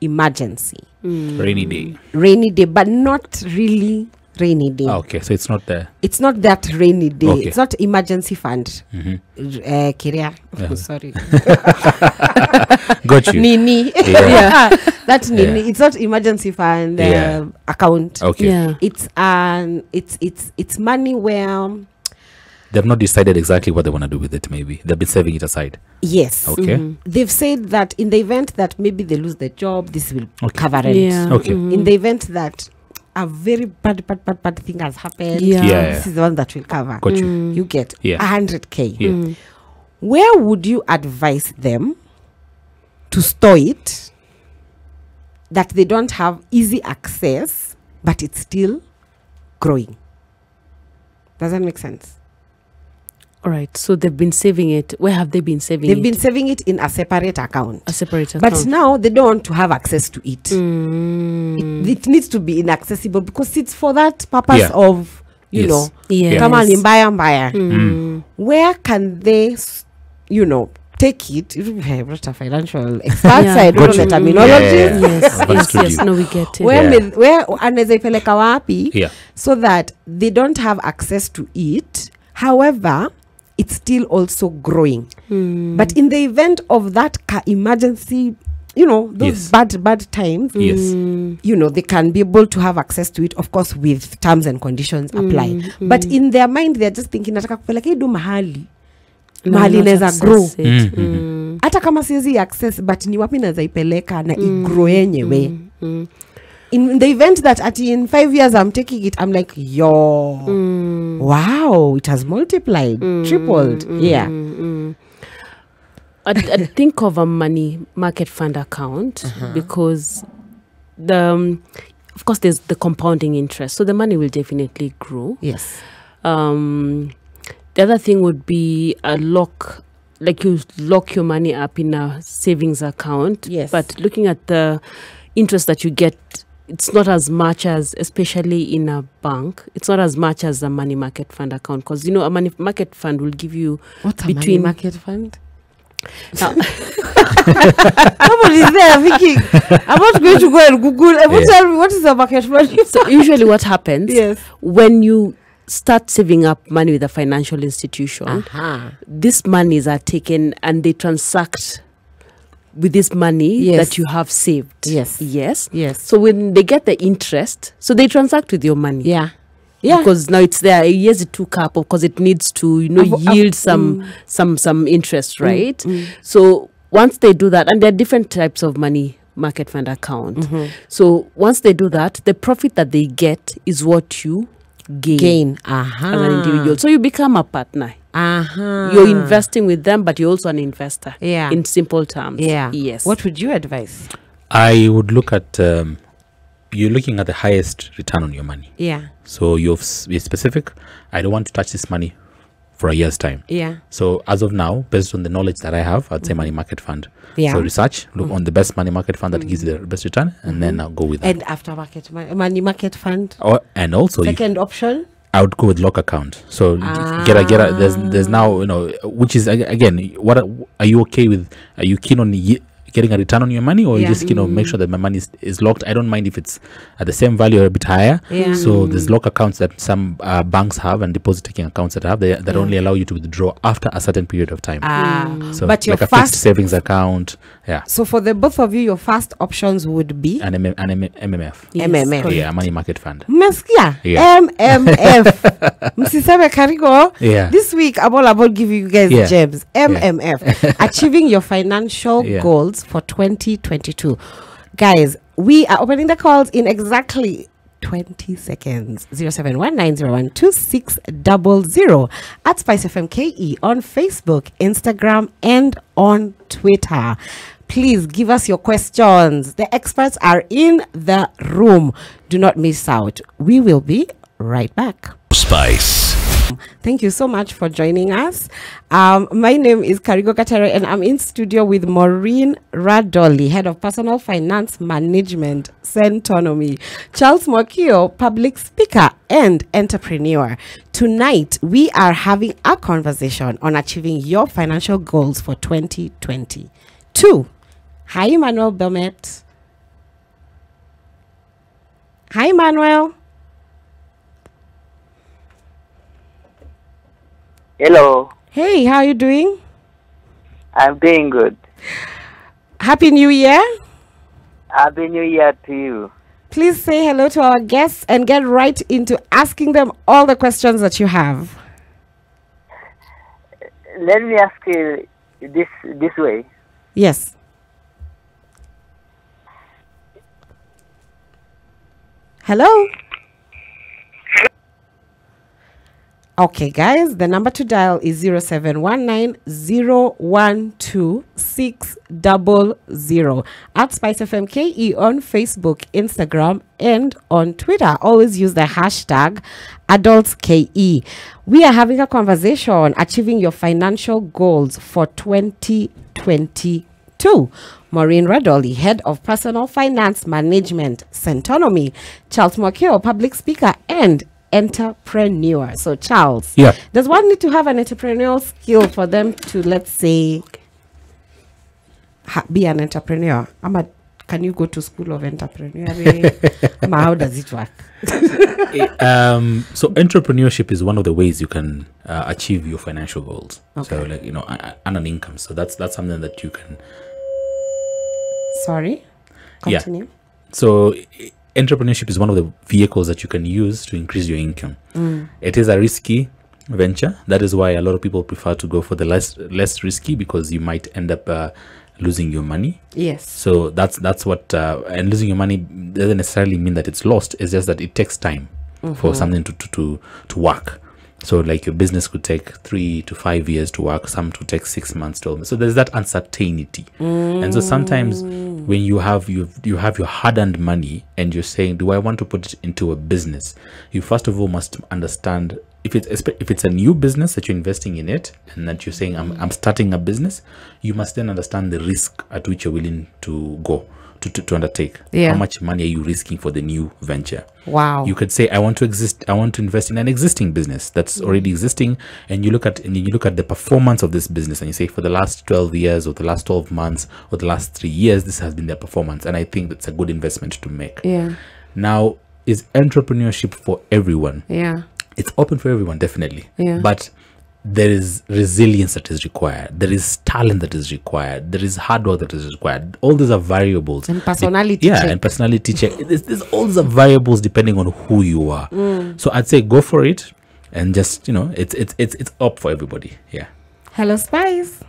[SPEAKER 1] emergency.
[SPEAKER 3] Rainy day.
[SPEAKER 1] Rainy day, but not really rainy day.
[SPEAKER 3] Okay, so it's not there.
[SPEAKER 1] It's not that rainy day.
[SPEAKER 3] Okay.
[SPEAKER 1] It's not emergency fund. Kiria. Sorry.
[SPEAKER 3] Got you.
[SPEAKER 1] Nini.
[SPEAKER 3] Yeah.
[SPEAKER 1] That's Nini. It's not emergency fund account.
[SPEAKER 3] Okay.
[SPEAKER 2] Yeah.
[SPEAKER 1] It's money where
[SPEAKER 3] They've not decided exactly what they want to do with it, maybe. They've been saving it aside.
[SPEAKER 1] yes.
[SPEAKER 3] Okay.
[SPEAKER 1] They've said that in the event that maybe they lose their job, this will
[SPEAKER 3] Okay.
[SPEAKER 1] cover it.
[SPEAKER 2] Yeah.
[SPEAKER 3] Okay.
[SPEAKER 1] In the event that a very bad thing has happened,
[SPEAKER 2] Yeah.
[SPEAKER 3] Yeah.
[SPEAKER 1] this is the one that will cover.
[SPEAKER 3] Got you.
[SPEAKER 1] You get
[SPEAKER 3] Yeah.
[SPEAKER 1] 100K.
[SPEAKER 3] Yeah.
[SPEAKER 1] Where would you advise them to store it that they don't have easy access, but it's still growing? Does that make sense?
[SPEAKER 2] All right. So they've been saving it. Where have they been saving it?
[SPEAKER 1] They've been saving it in a separate account.
[SPEAKER 2] A separate account.
[SPEAKER 1] But now they don't want to have access to it. It needs to be inaccessible because it's for that purpose
[SPEAKER 3] Yeah.
[SPEAKER 1] of, you
[SPEAKER 3] Yes.
[SPEAKER 1] know,
[SPEAKER 2] Yes.
[SPEAKER 1] come on, buy. Where can they, take it? I brought a financial expert,
[SPEAKER 2] Yeah.
[SPEAKER 1] so I don't know
[SPEAKER 3] Got
[SPEAKER 1] the
[SPEAKER 3] you.
[SPEAKER 1] terminology.
[SPEAKER 3] Yeah.
[SPEAKER 2] Yes,
[SPEAKER 3] I've
[SPEAKER 2] yes,
[SPEAKER 3] understood
[SPEAKER 2] yes.
[SPEAKER 3] you.
[SPEAKER 2] No, we get it.
[SPEAKER 1] Where
[SPEAKER 3] Yeah.
[SPEAKER 1] where anaweza ipeleka wapi
[SPEAKER 3] Yeah.
[SPEAKER 1] so that they don't have access to it. However, it's still also growing. But in the event of that emergency, those
[SPEAKER 3] Yes.
[SPEAKER 1] bad times,
[SPEAKER 3] Yes.
[SPEAKER 1] they can be able to have access to it, of course, with terms and conditions apply. But in their mind, they're just thinking, nataka kupeleka hii do mahali inaweza grow. Hata kama siwezi access, but ni wapi naweza ipeleka na igrow yenyewe. In the event that in 5 years I'm taking it, I'm like, wow, it has multiplied, tripled. Yeah.
[SPEAKER 2] I'd think of a money market fund account because of course, there's the compounding interest. So the money will definitely grow.
[SPEAKER 1] Yes.
[SPEAKER 2] The other thing would be a lock, like you lock your money up in a savings account.
[SPEAKER 1] Yes.
[SPEAKER 2] But looking at the interest that you get, it's not as much as, especially in a bank, it's not as much as a money market fund account. Because, a money market fund will give you
[SPEAKER 1] What's a money
[SPEAKER 2] between
[SPEAKER 1] market fund? Somebody's there thinking, I'm not going to go and Google. Tell me, what is a market fund?
[SPEAKER 2] So usually what happens
[SPEAKER 1] Yes.
[SPEAKER 2] when you start saving up money with a financial institution, these monies are taken and they transact with this money
[SPEAKER 1] Yes.
[SPEAKER 2] that you have saved.
[SPEAKER 1] Yes.
[SPEAKER 2] Yes.
[SPEAKER 1] Yes.
[SPEAKER 2] So when they get the interest, so they transact with your money.
[SPEAKER 1] Yeah. Yeah.
[SPEAKER 2] Because now it's there. Yes, it took up because it needs to, yield some interest, right? So once they do that, and there are different types of money market fund account. So once they do that, the profit that they get is what you gain as an individual. So you become a partner. You're investing with them, but you're also an investor.
[SPEAKER 1] Yeah.
[SPEAKER 2] In simple terms.
[SPEAKER 1] Yeah.
[SPEAKER 2] Yes.
[SPEAKER 1] What would you advise?
[SPEAKER 3] I would look at, you're looking at the highest return on your money.
[SPEAKER 1] Yeah.
[SPEAKER 3] So you're specific. I don't want to touch this money for a year's time.
[SPEAKER 1] Yeah.
[SPEAKER 3] So as of now, based on the knowledge that I have, I'd say money market fund.
[SPEAKER 1] Yeah.
[SPEAKER 3] So research, look on the best money market fund that gives the best return, and then I'll go with that.
[SPEAKER 1] And after money market fund?
[SPEAKER 3] And also,
[SPEAKER 1] Second option?
[SPEAKER 3] I would go with lock account. So get a there's now, which is again, what are you okay with? Are you keen on getting a return on your money, or you just make sure that my money is locked? I don't mind if it's at the same value or a bit higher.
[SPEAKER 1] Yeah.
[SPEAKER 3] So there's lock accounts that some banks have and deposit taking accounts that have that only allow you to withdraw after a certain period of time. So
[SPEAKER 1] But your
[SPEAKER 3] like a
[SPEAKER 1] first
[SPEAKER 3] fixed savings account, Yeah.
[SPEAKER 1] So for the both of you, your first options would be
[SPEAKER 3] An MMF.
[SPEAKER 2] Yes,
[SPEAKER 1] MMF.
[SPEAKER 2] correct.
[SPEAKER 3] Yeah, a money market fund.
[SPEAKER 1] Meskia,
[SPEAKER 3] Yeah.
[SPEAKER 1] MMF. Msiseme Karigo.
[SPEAKER 3] Yeah.
[SPEAKER 1] This week, I'm all about giving you guys
[SPEAKER 3] Yeah.
[SPEAKER 1] gems. MMF. Achieving your financial
[SPEAKER 3] Yeah.
[SPEAKER 1] goals for 2022. Guys, we are opening the calls in exactly 20 seconds. 0719012600 at SpiceFM KE on Facebook, Instagram, and on Twitter. Please give us your questions. The experts are in the room. Do not miss out. We will be right back.
[SPEAKER 4] Spice.
[SPEAKER 1] Thank you so much for joining us. My name is Karigo Katere, and I'm in studio with Maureen Radoli, Head of Personal Finance Management, Centonomy, Charles Mokio, Public Speaker and Entrepreneur. Tonight, we are having a conversation on achieving your financial goals for 2022. Hi, Emmanuel Belmet. Hi, Emmanuel.
[SPEAKER 5] Hello,
[SPEAKER 1] Hey, how are you doing?
[SPEAKER 5] I'm doing good.
[SPEAKER 1] Happy New Year.
[SPEAKER 5] Happy New Year to you.
[SPEAKER 1] Please say hello to our guests and get right into asking them all the questions that you have.
[SPEAKER 5] Let me ask you this way.
[SPEAKER 1] Yes. Hello? Okay, guys, the number to dial is 0719012600 at SpiceFM KE on Facebook, Instagram, and on Twitter. Always use the hashtag AdultsKE. We are having a conversation achieving your financial goals for 2022. Maureen Radoli, Head of Personal Finance Management, Centonomy, Charles Mokio, Public Speaker and Entrepreneur. So Charles,
[SPEAKER 3] Yeah.
[SPEAKER 1] does one need to have an entrepreneurial skill for them to, let's say, be an entrepreneur? Can you go to school of entrepreneurship? How does it work?
[SPEAKER 3] So entrepreneurship is one of the ways you can achieve your financial goals. So like, earn an income. So that's something that you can.
[SPEAKER 1] Sorry, continue.
[SPEAKER 3] Yeah. So entrepreneurship is one of the vehicles that you can use to increase your income. It is a risky venture. That is why a lot of people prefer to go for the less risky, because you might end up losing your money.
[SPEAKER 1] Yes.
[SPEAKER 3] So that's what and losing your money doesn't necessarily mean that it's lost. It's just that it takes time for something to work. So like your business could take 3 to 5 years to work, some to take 6 months, 12 months. So there's that uncertainty. And so sometimes when you have your hard-earned money and you're saying, do I want to put it into a business? You first of all must understand if it's a new business that you're investing in it, and that you're saying I'm starting a business, you must then understand the risk at which you're willing to go to undertake.
[SPEAKER 1] Yeah.
[SPEAKER 3] How much money are you risking for the new venture?
[SPEAKER 1] Wow.
[SPEAKER 3] You could say I want to invest in an existing business that's already existing, and you look at the performance of this business, and you say for the last 12 years or the last 12 months or the last 3 years, this has been their performance, and I think that's a good investment to make.
[SPEAKER 1] Yeah.
[SPEAKER 3] Now, is entrepreneurship for everyone?
[SPEAKER 1] Yeah.
[SPEAKER 3] It's open for everyone, definitely.
[SPEAKER 1] Yeah.
[SPEAKER 3] But there is resilience that is required. There is talent that is required. There is hard work that is required. All these are variables.
[SPEAKER 1] And personality check.
[SPEAKER 3] And personality check. There's all these are variables depending on who you are. So I'd say go for it, and just it's up for everybody. Yeah.
[SPEAKER 1] Hello, Spice.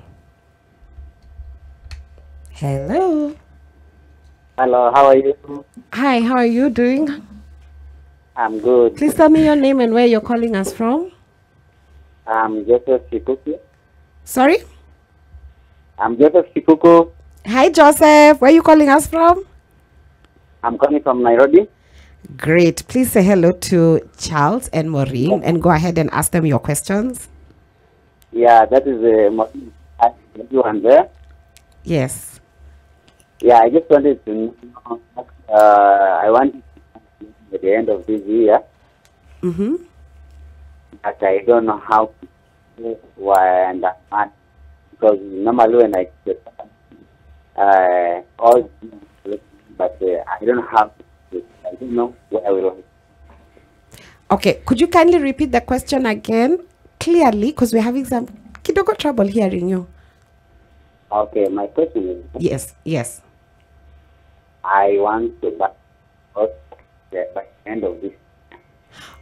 [SPEAKER 1] Hello.
[SPEAKER 5] Hello, how are you?
[SPEAKER 1] Hi, how are you doing?
[SPEAKER 5] I'm good.
[SPEAKER 1] Please tell me your name and where you're calling us from.
[SPEAKER 5] I'm Joseph Sikuku.
[SPEAKER 1] Sorry?
[SPEAKER 5] I'm Joseph Sikuku.
[SPEAKER 1] Hi, Joseph. Where are you calling us from?
[SPEAKER 5] I'm coming from Nairobi.
[SPEAKER 1] Great. Please say hello to Charles and Maureen and go ahead and ask them your questions.
[SPEAKER 5] Yeah, that is everyone there.
[SPEAKER 1] Yes.
[SPEAKER 5] Yeah, I just wanted to know, I want at the end of this year,
[SPEAKER 1] Mm-hmm.
[SPEAKER 5] but I don't know how to do why and that, because normally when I get all, but I don't know how to, I don't know where I will.
[SPEAKER 1] Okay. Could you kindly repeat the question again clearly? Because we're having some kidogo trouble hearing you.
[SPEAKER 5] Okay, my question is,
[SPEAKER 1] Yes.
[SPEAKER 5] I want to buy by the end of this.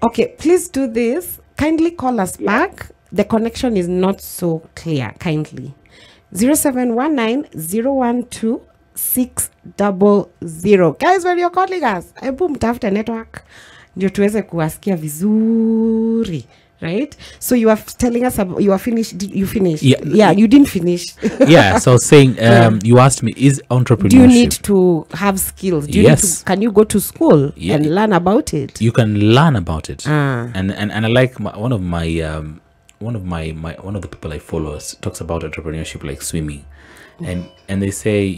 [SPEAKER 1] Okay, please do this. Kindly call us back. The connection is not so clear. Kindly. 0719-012-600. Guys, when you're calling us, hebu mtafute network ndio tuweze kuwasikia vizuri. Right? So you are telling us about, you are finished. Did you finish? Yeah, you didn't finish.
[SPEAKER 3] Yeah, so I was saying, you asked me, is entrepreneurship...
[SPEAKER 1] Do you need to have skills? Do you need to, can you go to school and learn about it?
[SPEAKER 3] You can learn about it. And I like one of the people I follow talks about entrepreneurship like swimming. And they say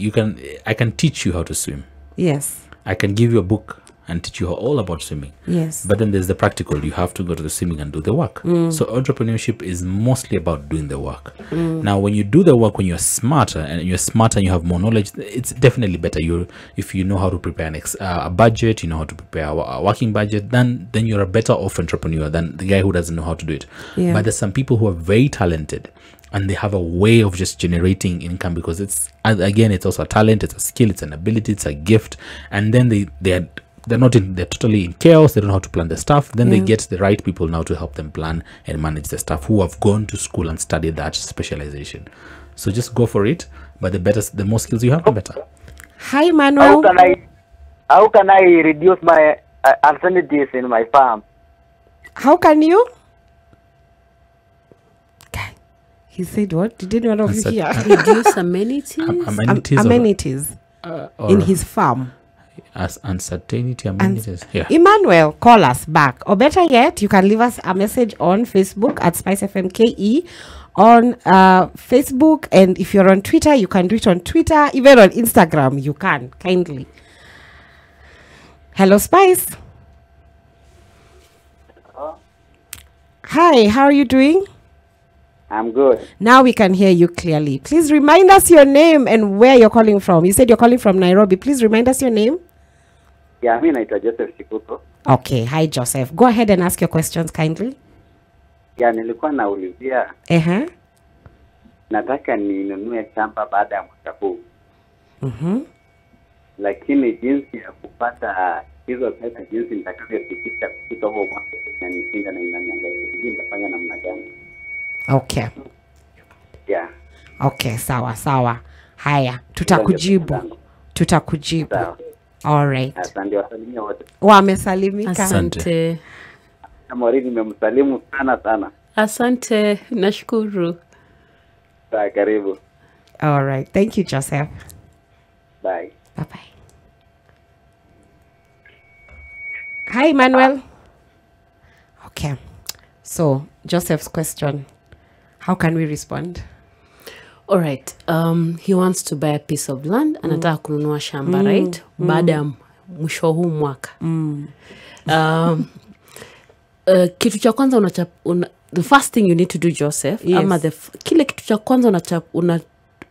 [SPEAKER 3] I can teach you how to swim.
[SPEAKER 1] Yes.
[SPEAKER 3] I can give you a book and teach you all about swimming.
[SPEAKER 1] Yes.
[SPEAKER 3] But then there's the practical. You have to go to the swimming and do the work. So entrepreneurship is mostly about doing the work. Now, when you do the work, when you're smarter and you have more knowledge, it's definitely better. If you know how to prepare a budget, you know how to prepare a working budget, then you're a better off entrepreneur than the guy who doesn't know how to do it.
[SPEAKER 1] Yeah.
[SPEAKER 3] But there's some people who are very talented and they have a way of just generating income because it's also a talent, it's a skill, it's an ability, it's a gift. And then they're totally in chaos. They don't know how to plan the stuff. Then they get the right people now to help them plan and manage the stuff who have gone to school and studied that specialization. So just go for it. But the more skills you have, the better.
[SPEAKER 1] Hi, Manuel.
[SPEAKER 5] How can I reduce my alternatives in my farm?
[SPEAKER 1] How can you? He said what? Did anyone of you hear?
[SPEAKER 2] Reduce amenities?
[SPEAKER 1] Amenities in his farm.
[SPEAKER 3] As uncertainty, amenities.
[SPEAKER 1] Emmanuel, call us back. Or better yet, you can leave us a message on Facebook at SpiceFM KE on Facebook. And if you're on Twitter, you can do it on Twitter. Even on Instagram, you can. Kindly. Hello, Spice.
[SPEAKER 5] Hello?
[SPEAKER 1] Hi, how are you doing?
[SPEAKER 5] I'm good.
[SPEAKER 1] Now we can hear you clearly. Please remind us your name and where you're calling from. You said you're calling from Nairobi. Please remind us your name.
[SPEAKER 5] Yeah, I naitwa Joseph Chikuto.
[SPEAKER 1] Okay, hi Joseph. Go ahead and ask your questions kindly.
[SPEAKER 5] Yeah, nilikuwa naulizia. Nataka ninunue shamba baada ya mwaka huu. Lakini jinsi ya kupata hizo pesa, jinsi nitakavyofikisha kufika huo mwaka na nishinda na inaniangalia. Sijui nitafanya namna gani.
[SPEAKER 1] Okay.
[SPEAKER 5] Yeah.
[SPEAKER 1] Okay, sawa. Haya, tutakujibu.
[SPEAKER 5] Sawa.
[SPEAKER 1] All right.
[SPEAKER 5] Asante, wasalimia wote.
[SPEAKER 1] Wamesalimika.
[SPEAKER 2] Asante.
[SPEAKER 5] Mori nimemsalimu sana.
[SPEAKER 2] Asante, nashukuru.
[SPEAKER 5] Sawa, karibu.
[SPEAKER 1] All right. Thank you, Joseph.
[SPEAKER 5] Bye.
[SPEAKER 1] Bye-bye. Hi, Emmanuel. Okay. So, Joseph's question. How can we respond?
[SPEAKER 2] All right. He wants to buy a piece of land. Anataka kununua shamba, right? Baada ya mwisho huu mwaka. Kitu cha kwanza the first thing you need to do, Joseph, ama kile kitu cha kwanza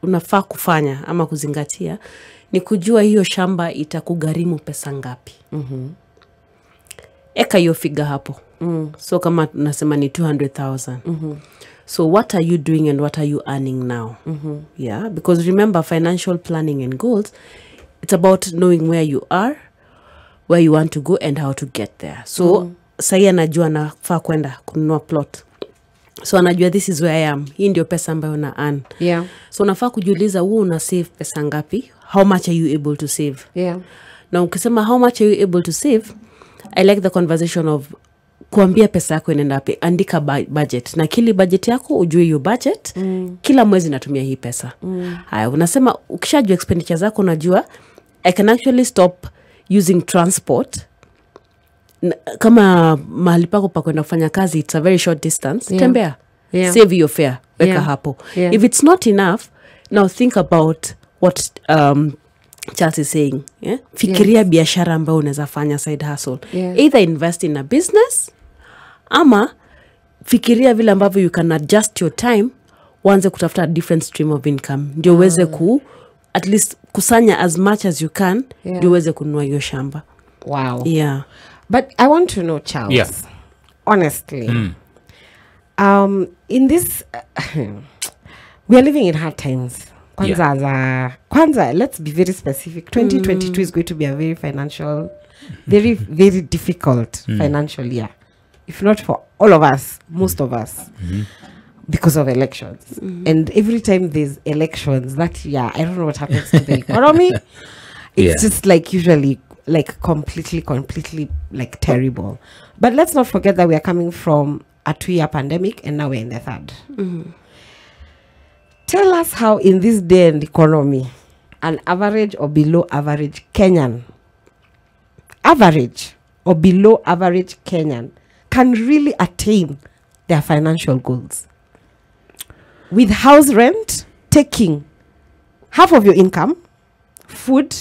[SPEAKER 2] unafaa kufanya ama kuzingatia ni kujua hiyo shamba itakugharimu pesa ngapi. Eka hiyo figure hapo. So kama nasema ni 200,000. So what are you doing and what are you earning now? Yeah, because remember, financial planning and goals, it's about knowing where you are, where you want to go and how to get there. So sahi anajua nafaa kwenda kununua plot. So anajua this is where I am. Hii ndio pesa ambayo na earn.
[SPEAKER 1] Yeah.
[SPEAKER 2] So unafaa kujiuliza una save pesa ngapi? How much are you able to save?
[SPEAKER 1] Yeah.
[SPEAKER 2] Na ukisema how much are you able to save? I like the conversation of kuambia pesa yako inaenda wapi. Andika budget. Na kili budget yako ujue hiyo budget. Kila mwezi natumia hii pesa. Haya, unasema ukishajua expenditure zako unajua I can actually stop using transport. Kama mahali pako pa kwenda kufanya kazi, it's a very short distance. Tembea. Save your fare. Weka hapo. If it's not enough, now think about what Charles is saying. Fikiria biashara ambayo unaweza fanya, side hustle. Either invest in a business ama fikiria vile ambavyo you can adjust your time, uanze kutafuta a different stream of income. Ndio uweze at least kusanya as much as you can, ndio uweze kununua hiyo shamba.
[SPEAKER 1] Wow.
[SPEAKER 2] Yeah.
[SPEAKER 1] But I want to know, Charles, honestly, in this, we are living in hard times. Kwanza, let's be very specific. 2022 is going to be a very very, very difficult financial year. If not for all of us, most of us, because of elections. And every time there's elections that year, I don't know what happens to the economy. It's just like usually like completely like terrible. But let's not forget that we are coming from a 2-year pandemic and now we're in the 3rd. Tell us how in this day and economy, an average or below average Kenyan, average or below average Kenyan can really attain their financial goals. With house rent taking half of your income, food,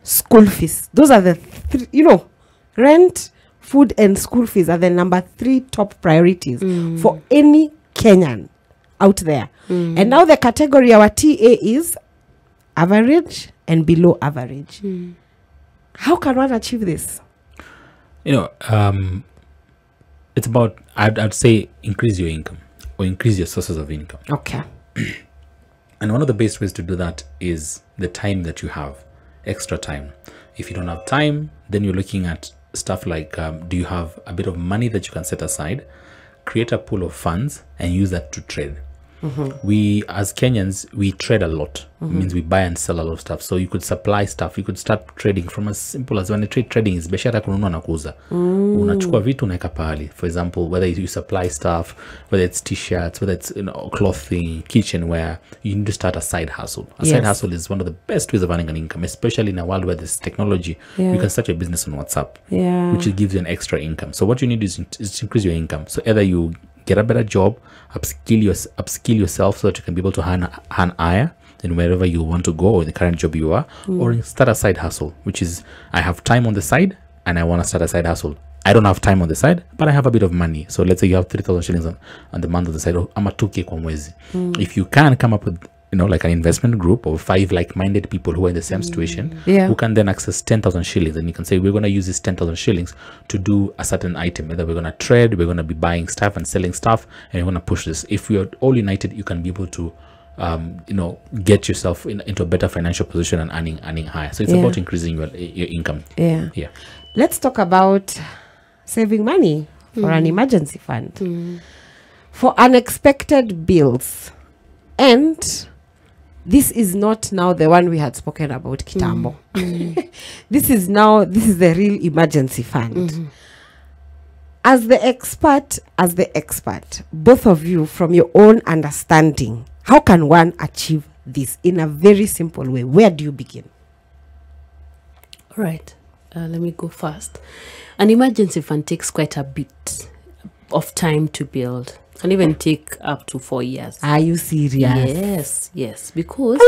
[SPEAKER 1] school fees. Those are the rent, food and school fees are the number 3 top priorities for any Kenyan out there. And now the category our TA is average and below average. How can one achieve this?
[SPEAKER 3] It's about, I'd say, increase your income or increase your sources of income.
[SPEAKER 1] Okay.
[SPEAKER 3] And one of the best ways to do that is the time that you have, extra time. If you don't have time, then you're looking at stuff like, do you have a bit of money that you can set aside, create a pool of funds and use that to trade. We as Kenyans, we trade a lot. It means we buy and sell a lot of stuff. So you could supply stuff. You could start trading from as simple as, when trading is biashara kununua na kuuza. Unachukua vitu unaeka pahali. For example, whether you supply stuff, whether it's t-shirts, whether it's clothing, kitchenware, you need to start a side hustle. A side hustle is one of the best ways of earning an income, especially in a world where there's technology. You can start your business on WhatsApp, which gives you an extra income. So what you need is to increase your income. So either you get a better job, upskill yourself so that you can be able to earn higher in wherever you want to go or the current job you are, or start a side hustle, which is, I have time on the side and I want to start a side hustle. I don't have time on the side, but I have a bit of money. So let's say you have 3,000 shillings on the month of the side, I'm a 2K kwa mwezi. If you can come up with like an investment group of 5 like-minded people who are in the same situation, who can then access 10,000 shillings, and you can say, we're going to use this 10,000 shillings to do a certain item. Either we're going to trade, we're going to be buying stuff and selling stuff, and we're going to push this. If we are all united, you can be able to get yourself into a better financial position and earning higher. So it's about increasing your income.
[SPEAKER 1] Let's talk about saving money for an emergency fund, for unexpected bills. And this is not now the one we had spoken about, Kitambo. This is the real emergency fund. As the expert, both of you, from your own understanding, how can one achieve this in a very simple way? Where do you begin?
[SPEAKER 2] All right. Let me go first. An emergency fund takes quite a bit of time to build. Can even take up to 4 years.
[SPEAKER 1] Are you
[SPEAKER 2] Yes,
[SPEAKER 1] serious?
[SPEAKER 2] because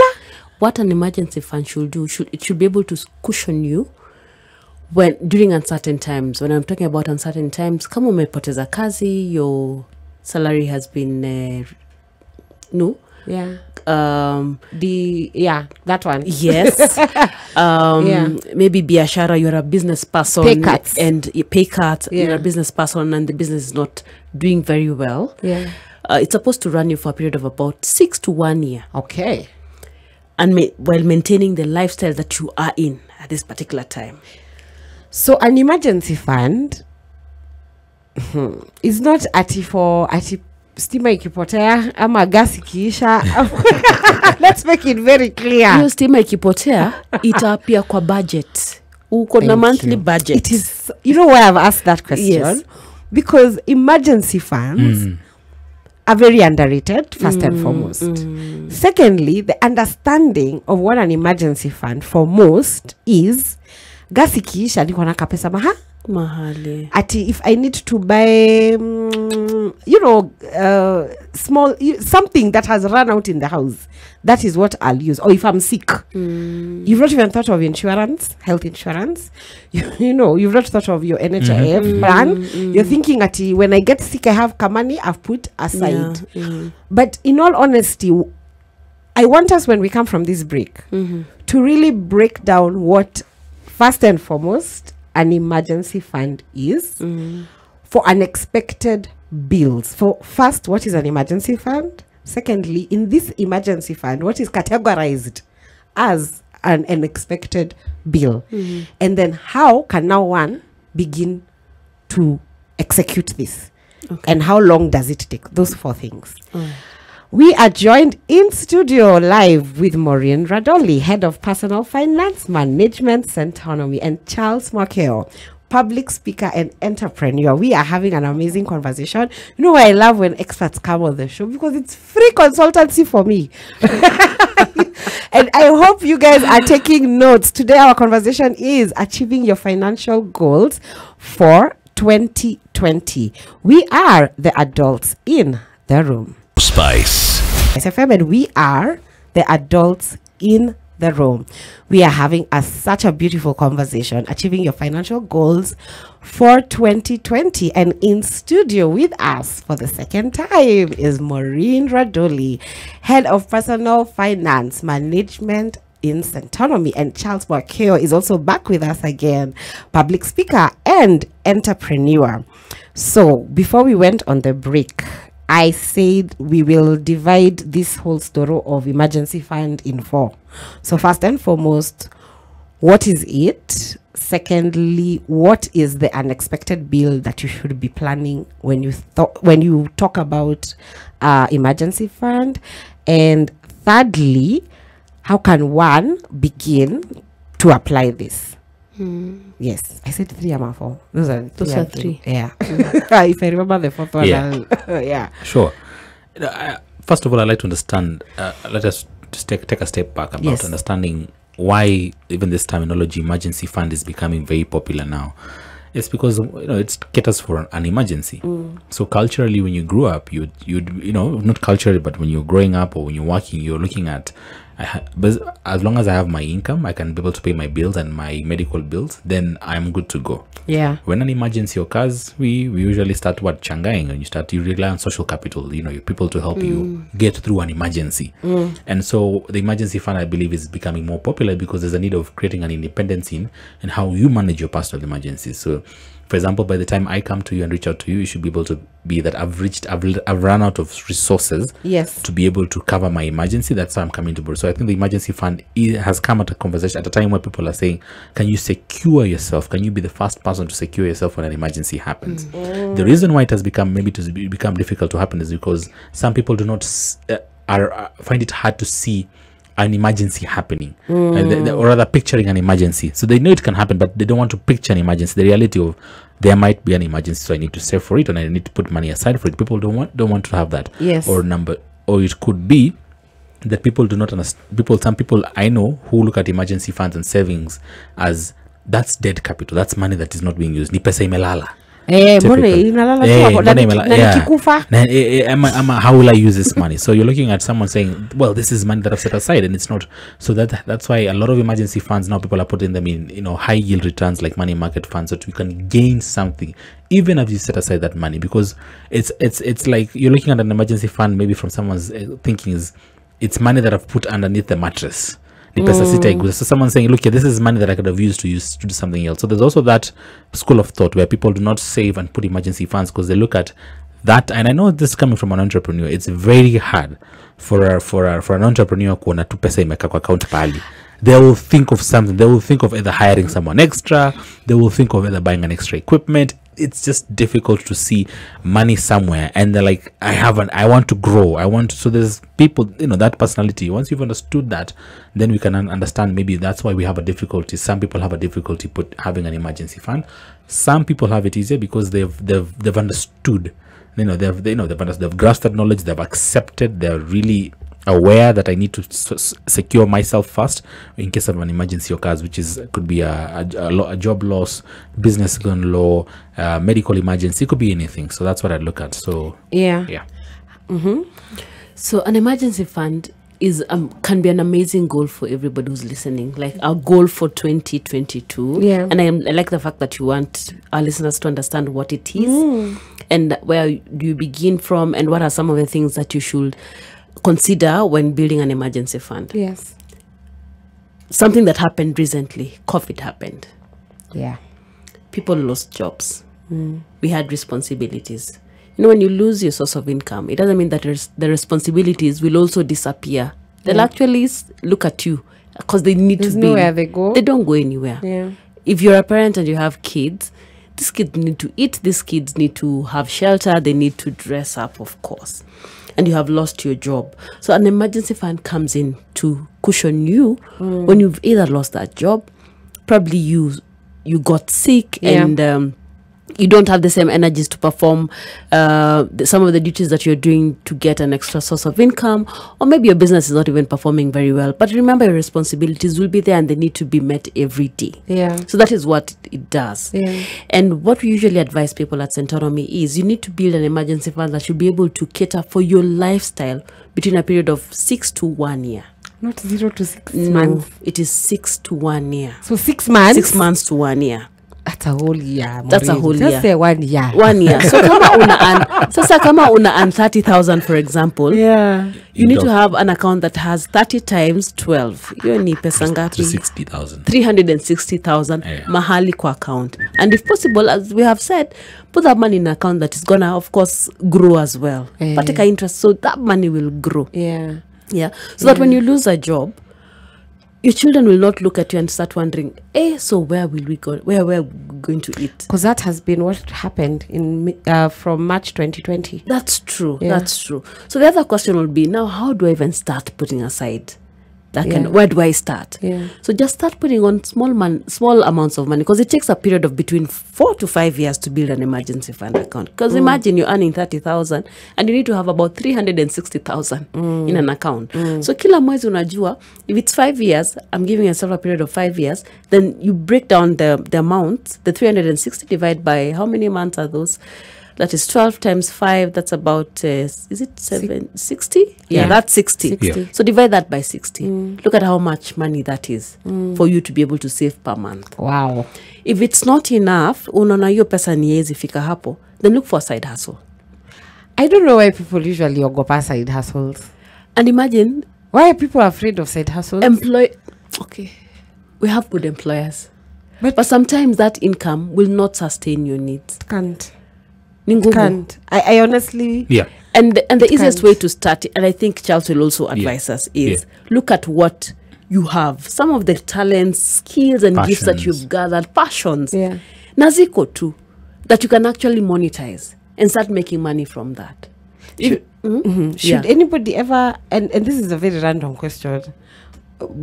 [SPEAKER 2] what an emergency fund should do, it should be able to cushion you during uncertain times. When I'm talking about uncertain times, kama umepoteza kazi, your salary has been
[SPEAKER 1] that one.
[SPEAKER 2] Yes. Maybe biashara, you're a business person.
[SPEAKER 1] Pay cuts.
[SPEAKER 2] And pay cut, you're a business person and the business is not doing very well. It's supposed to run you for a period of about 6 to 1 year.
[SPEAKER 1] Okay.
[SPEAKER 2] And while maintaining the lifestyle that you are in at this particular time.
[SPEAKER 1] So an emergency fund is not stima ikipotea ama gas ikiisha. Let's make it very clear.
[SPEAKER 2] Hiyo stima ikipotea itaapia kwa budget. Uko na monthly budget.
[SPEAKER 1] It is, why I've asked that question? Yes. Because emergency funds are very underrated, first and foremost. Secondly, the understanding of what an emergency fund for most is, gas ikiisha niko na kapesa mahali. If I need to buy, small, something that has run out in the house, that is what I'll use. Or if I'm sick, you've not even thought of insurance, health insurance. You've not thought of your NHIF plan. You're thinking when I get sick, I have money I've put aside. But in all honesty, I want us, when we come from this break, to really break down what, first and foremost, an emergency fund is for unexpected bills. For first, what is an emergency fund? secondly, in this emergency fund, what is categorized as an unexpected bill? And then how can now one begin to execute this? And how long does it take? Those 4 things. We are joined in studio live with Maureen Radoli, Head of Personal Finance Management Centonomy, and Charles Makeo, public speaker and entrepreneur. We are having an amazing conversation. You know why I love when experts come on the show? Because it's free consultancy for me. And I hope you guys are taking notes. Today our conversation is achieving your financial goals for 2020. We are the adults in the room. SpiceFM, and we are the adults in the room. We are having such a beautiful conversation, achieving your financial goals for 2020. And in studio with us for the second time is Maureen Radoli, Head of Personal Finance Management in Centonomy, and Charles Makeo is also back with us again, public speaker and entrepreneur. So before we went on the break, I said we will divide this whole story of emergency fund in 4. So first and foremost, what is it? Secondly, what is the unexpected bill that you should be planning when you talk about emergency fund? And thirdly, how can one begin to apply this? Yes, I said 3 or 4. Those are 3. Yeah. If I remember the 4th one, yeah.
[SPEAKER 3] Sure. First of all, I'd like to understand, let us just take a step back about understanding why even this terminology emergency fund is becoming very popular now. It's because it caters for an emergency. So culturally, when you grew up, you'd not culturally, but when you're growing up or when you're working, you're looking at, but as long as I have my income, I can be able to pay my bills and my medical bills, then I'm good to go.
[SPEAKER 1] Yeah.
[SPEAKER 3] When an emergency occurs, we usually start changaing, and you rely on social capital, your people to help you get through an emergency. And so the emergency fund, I believe, is becoming more popular because there's a need of creating an independence in how you manage your personal emergencies. So for example, by the time I come to you and reach out to you, you should be able to be that I've run out of resources to be able to cover my emergency. That's why I'm coming to board. So I think the emergency fund has come at a conversation at a time where people are saying, can you secure yourself? Can you be the first person to secure yourself when an emergency happens? The reason why it has become difficult to happen is because some people do not find it hard to see an emergency happening, or rather picturing an emergency. So they know it can happen, but they don't want to picture an emergency. The reality of there might be an emergency, so I need to save for it and I need to put money aside for it. People don't want to have that.
[SPEAKER 1] Yes.
[SPEAKER 3] Or it could be that people do not understand. Some people I know who look at emergency funds and savings as that's dead capital. That's money that is not being used. Ni pesa imelala.
[SPEAKER 1] How
[SPEAKER 3] will I use this money? So you're looking at someone saying, well, this is money that I've set aside, and it's not. So that's why a lot of emergency funds now, people are putting them in high yield returns like money market funds, so that you can gain something even if you set aside that money, because it's like you're looking at an emergency fund maybe from someone's thinking is it's money that I've put underneath the mattress. So someone saying, look, this is money that I could have used to do something else. So there's also that school of thought where people do not save and put emergency funds because they look at that. And I know this is coming from an entrepreneur. It's very hard for an entrepreneur kuona tu pesa imeka kwa account pali. They will think of something. They will think of either hiring someone extra. They will think of either buying an extra equipment. It's just difficult to see money somewhere, and they're like, I want to grow. So there's people, that personality. Once you've understood that, then we can understand maybe that's why we have a difficulty. Some people have a difficulty having an emergency fund. Some people have it easier because they've understood. They've grasped that knowledge. They've accepted. They're really aware that I need to secure myself first in case of an emergency occurs, which could be a job loss, business gone low, medical emergency. It could be anything. So that's what I look at. So yeah.
[SPEAKER 2] So an emergency fund can be an amazing goal for everybody who's listening, like our goal for 2022. And I like the fact that you want our listeners to understand what it is and where do you begin from, and what are some of the things that you should consider when building an emergency fund.
[SPEAKER 1] Yes.
[SPEAKER 2] Something that happened recently, COVID happened.
[SPEAKER 1] Yeah.
[SPEAKER 2] People lost jobs. We had responsibilities. when you lose your source of income, it doesn't mean that the responsibilities will also disappear. They'll actually look at you because they need to be.
[SPEAKER 1] Nowhere they go.
[SPEAKER 2] They don't go anywhere.
[SPEAKER 1] Yeah.
[SPEAKER 2] If you're a parent and you have kids, these kids need to eat, these kids need to have shelter, they need to dress up, of course. And you have lost your job. So an emergency fund comes in to cushion you when you've either lost that job, probably you got sick and you don't have the same energies to perform some of the duties that you're doing to get an extra source of income, or maybe your business is not even performing very well. But remember, your responsibilities will be there and they need to be met every day.
[SPEAKER 1] Yeah.
[SPEAKER 2] So that is what it does.
[SPEAKER 1] Yeah.
[SPEAKER 2] And what we usually advise people at Centonomy is you need to build an emergency fund that should be able to cater for your lifestyle between a period of 6 to 1 year.
[SPEAKER 1] Not 0 to 6
[SPEAKER 2] No,
[SPEAKER 1] months.
[SPEAKER 2] it is 6 to 1 year.
[SPEAKER 1] So 6 months?
[SPEAKER 2] 6 months to 1 year.
[SPEAKER 1] That's a whole year.
[SPEAKER 2] That's a whole
[SPEAKER 1] Just
[SPEAKER 2] year.
[SPEAKER 1] say 1 year.
[SPEAKER 2] 1 year. So kama una earn 30,000 for example,
[SPEAKER 1] Yeah.
[SPEAKER 2] you need to have an account that has 30 times 12. Hiyo ni pesa ngapi?
[SPEAKER 3] 360,000.
[SPEAKER 2] 360,000 mahali kwa account. And if possible, as we have said, put that money in an account that is gonna, of course, grow as well. Pateka interest, so that money will grow.
[SPEAKER 1] Yeah.
[SPEAKER 2] Yeah. So that when you lose a job, your children will not look at you and start wondering, so where will we go? Where we're going to eat?
[SPEAKER 1] Because that has been what happened in from March 2020.
[SPEAKER 2] That's true.
[SPEAKER 1] Yeah.
[SPEAKER 2] That's true. So the other question will be, now how do I even start putting aside that
[SPEAKER 1] Yeah.
[SPEAKER 2] where do I start?
[SPEAKER 1] Yeah.
[SPEAKER 2] So just start putting on small amounts of money, because it takes a period of between 4 to 5 years to build an emergency fund account. Because imagine you're earning 30,000 and you need to have about 360,000 in an account. So kila mwezi unajua, if it's 5 years, I'm giving myself a period of 5 years, then you break down the amount, the 360 divided by how many months are those? That is 12 times 5. That's about, is it 60? Yeah, that's 60.
[SPEAKER 1] 60.
[SPEAKER 3] Yeah.
[SPEAKER 2] So divide that by 60. Look at how much money that is for you to be able to save per month.
[SPEAKER 1] Wow.
[SPEAKER 2] If it's not enough, unaona hiyo pesa ni haiwezi fika hapo, then look for a side hustle.
[SPEAKER 1] I don't know why people usually ogopa side hustles.
[SPEAKER 2] And imagine,
[SPEAKER 1] Why are people afraid of side hustles?
[SPEAKER 2] okay, we have good employers. But sometimes that income will not sustain your needs.
[SPEAKER 1] Can't.
[SPEAKER 2] Ni ngumu.
[SPEAKER 1] Can't. I honestly...
[SPEAKER 3] Yeah.
[SPEAKER 2] And the easiest
[SPEAKER 1] Can't.
[SPEAKER 2] way to start, and I think Charles will also advise us, is look at what you have. Some of the talents, skills, and gifts that
[SPEAKER 3] Passions.
[SPEAKER 2] you've gathered, passions,
[SPEAKER 1] Yeah.
[SPEAKER 2] naziko too, that you can actually monetize and start making money from that.
[SPEAKER 1] Should anybody ever... And this is a very random question.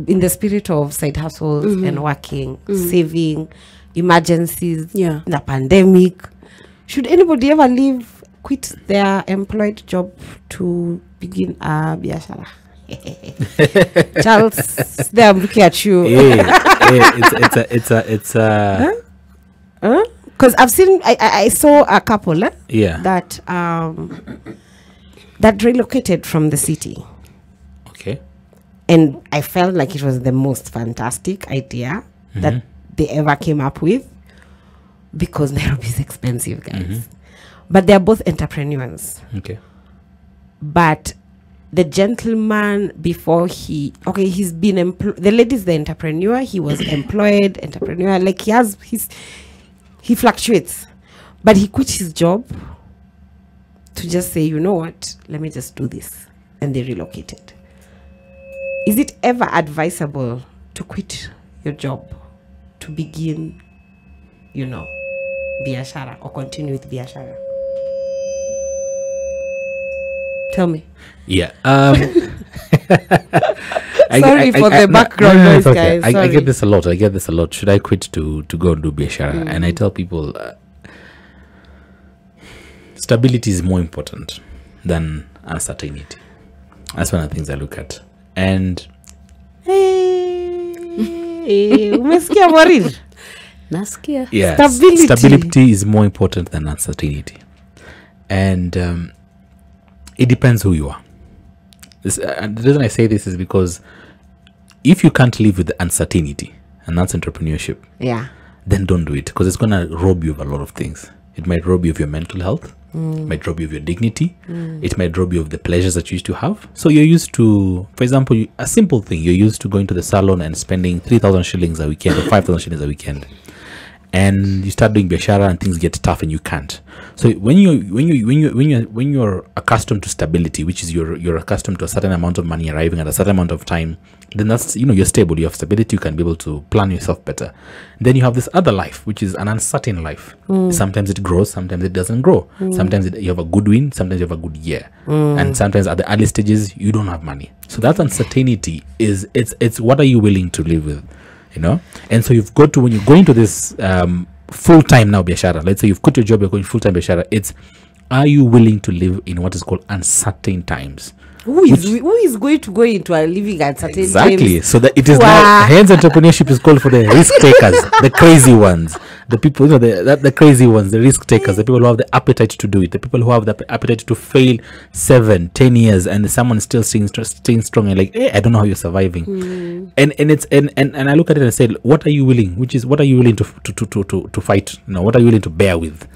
[SPEAKER 1] In the spirit of side hustles and working, saving, emergencies, the pandemic, should anybody ever quit their employed job to begin a biashara? Charles, there I'm looking at you.
[SPEAKER 3] It's a
[SPEAKER 1] Because I've seen, I saw a couple
[SPEAKER 3] yeah.
[SPEAKER 1] that relocated from the city.
[SPEAKER 3] Okay.
[SPEAKER 1] And I felt like it was the most fantastic idea that they ever came up with, because Nairobi is expensive, guys. But they're both entrepreneurs.
[SPEAKER 3] Okay.
[SPEAKER 1] But the gentleman, before he's been the lady's the entrepreneur. He was employed entrepreneur. Like he fluctuates, but he quit his job to just say, you know what, let me just do this, and they relocated. Is it ever advisable to quit your job to begin, biashara, or continue with biashara? Tell me.
[SPEAKER 3] Yeah.
[SPEAKER 1] Sorry for the background noise,
[SPEAKER 3] it's okay.
[SPEAKER 1] guys.
[SPEAKER 3] I get this a lot. Should I quit to go and do biashara? And I tell people, stability is more important than uncertainty. That's one of the things I look at. And
[SPEAKER 1] umesikia Moril?
[SPEAKER 2] Nasikia.
[SPEAKER 3] yeah, stability is more important than uncertainty. And it depends who you are. And the reason I say this is because if you can't live with the uncertainty, and that's entrepreneurship, then don't do it, because it's going to rob you of a lot of things. It might rob you of your mental health. It might rob you of your dignity. It might rob you of the pleasures that you used to have. So you're used to, for example, a simple thing, you're used to going to the salon and spending 3,000 shillings a weekend or 5,000 shillings a weekend. and you start doing biashara and things get tough and you can't. So when you're accustomed to stability, which is you're accustomed to a certain amount of money arriving at a certain amount of time, then that's, you're stable, you have stability, you can be able to plan yourself better. Then you have this other life, which is an uncertain life. Sometimes it grows, sometimes it doesn't grow. Sometimes you have a good win, sometimes you have a good year, and sometimes at the early stages you don't have money. So that uncertainty is it's what are you willing to live with, And so you've got to, when you go into this full-time now biashara, let's say you've quit your job, you're going full-time biashara, it's, are you willing to live in what is called uncertain times?
[SPEAKER 1] Who is going to go into a living at certain times?
[SPEAKER 3] Exactly. So that it is now, hence entrepreneurship is called for the risk takers, the crazy ones, the people, the crazy ones, the risk takers, the people who have the appetite to do it, the people who have the appetite to fail 7-10 years, and someone is still staying strong and like, I don't know how you're surviving. And it's and I look at it and say, what are you willing? What are you willing to fight? What are you willing to bear with?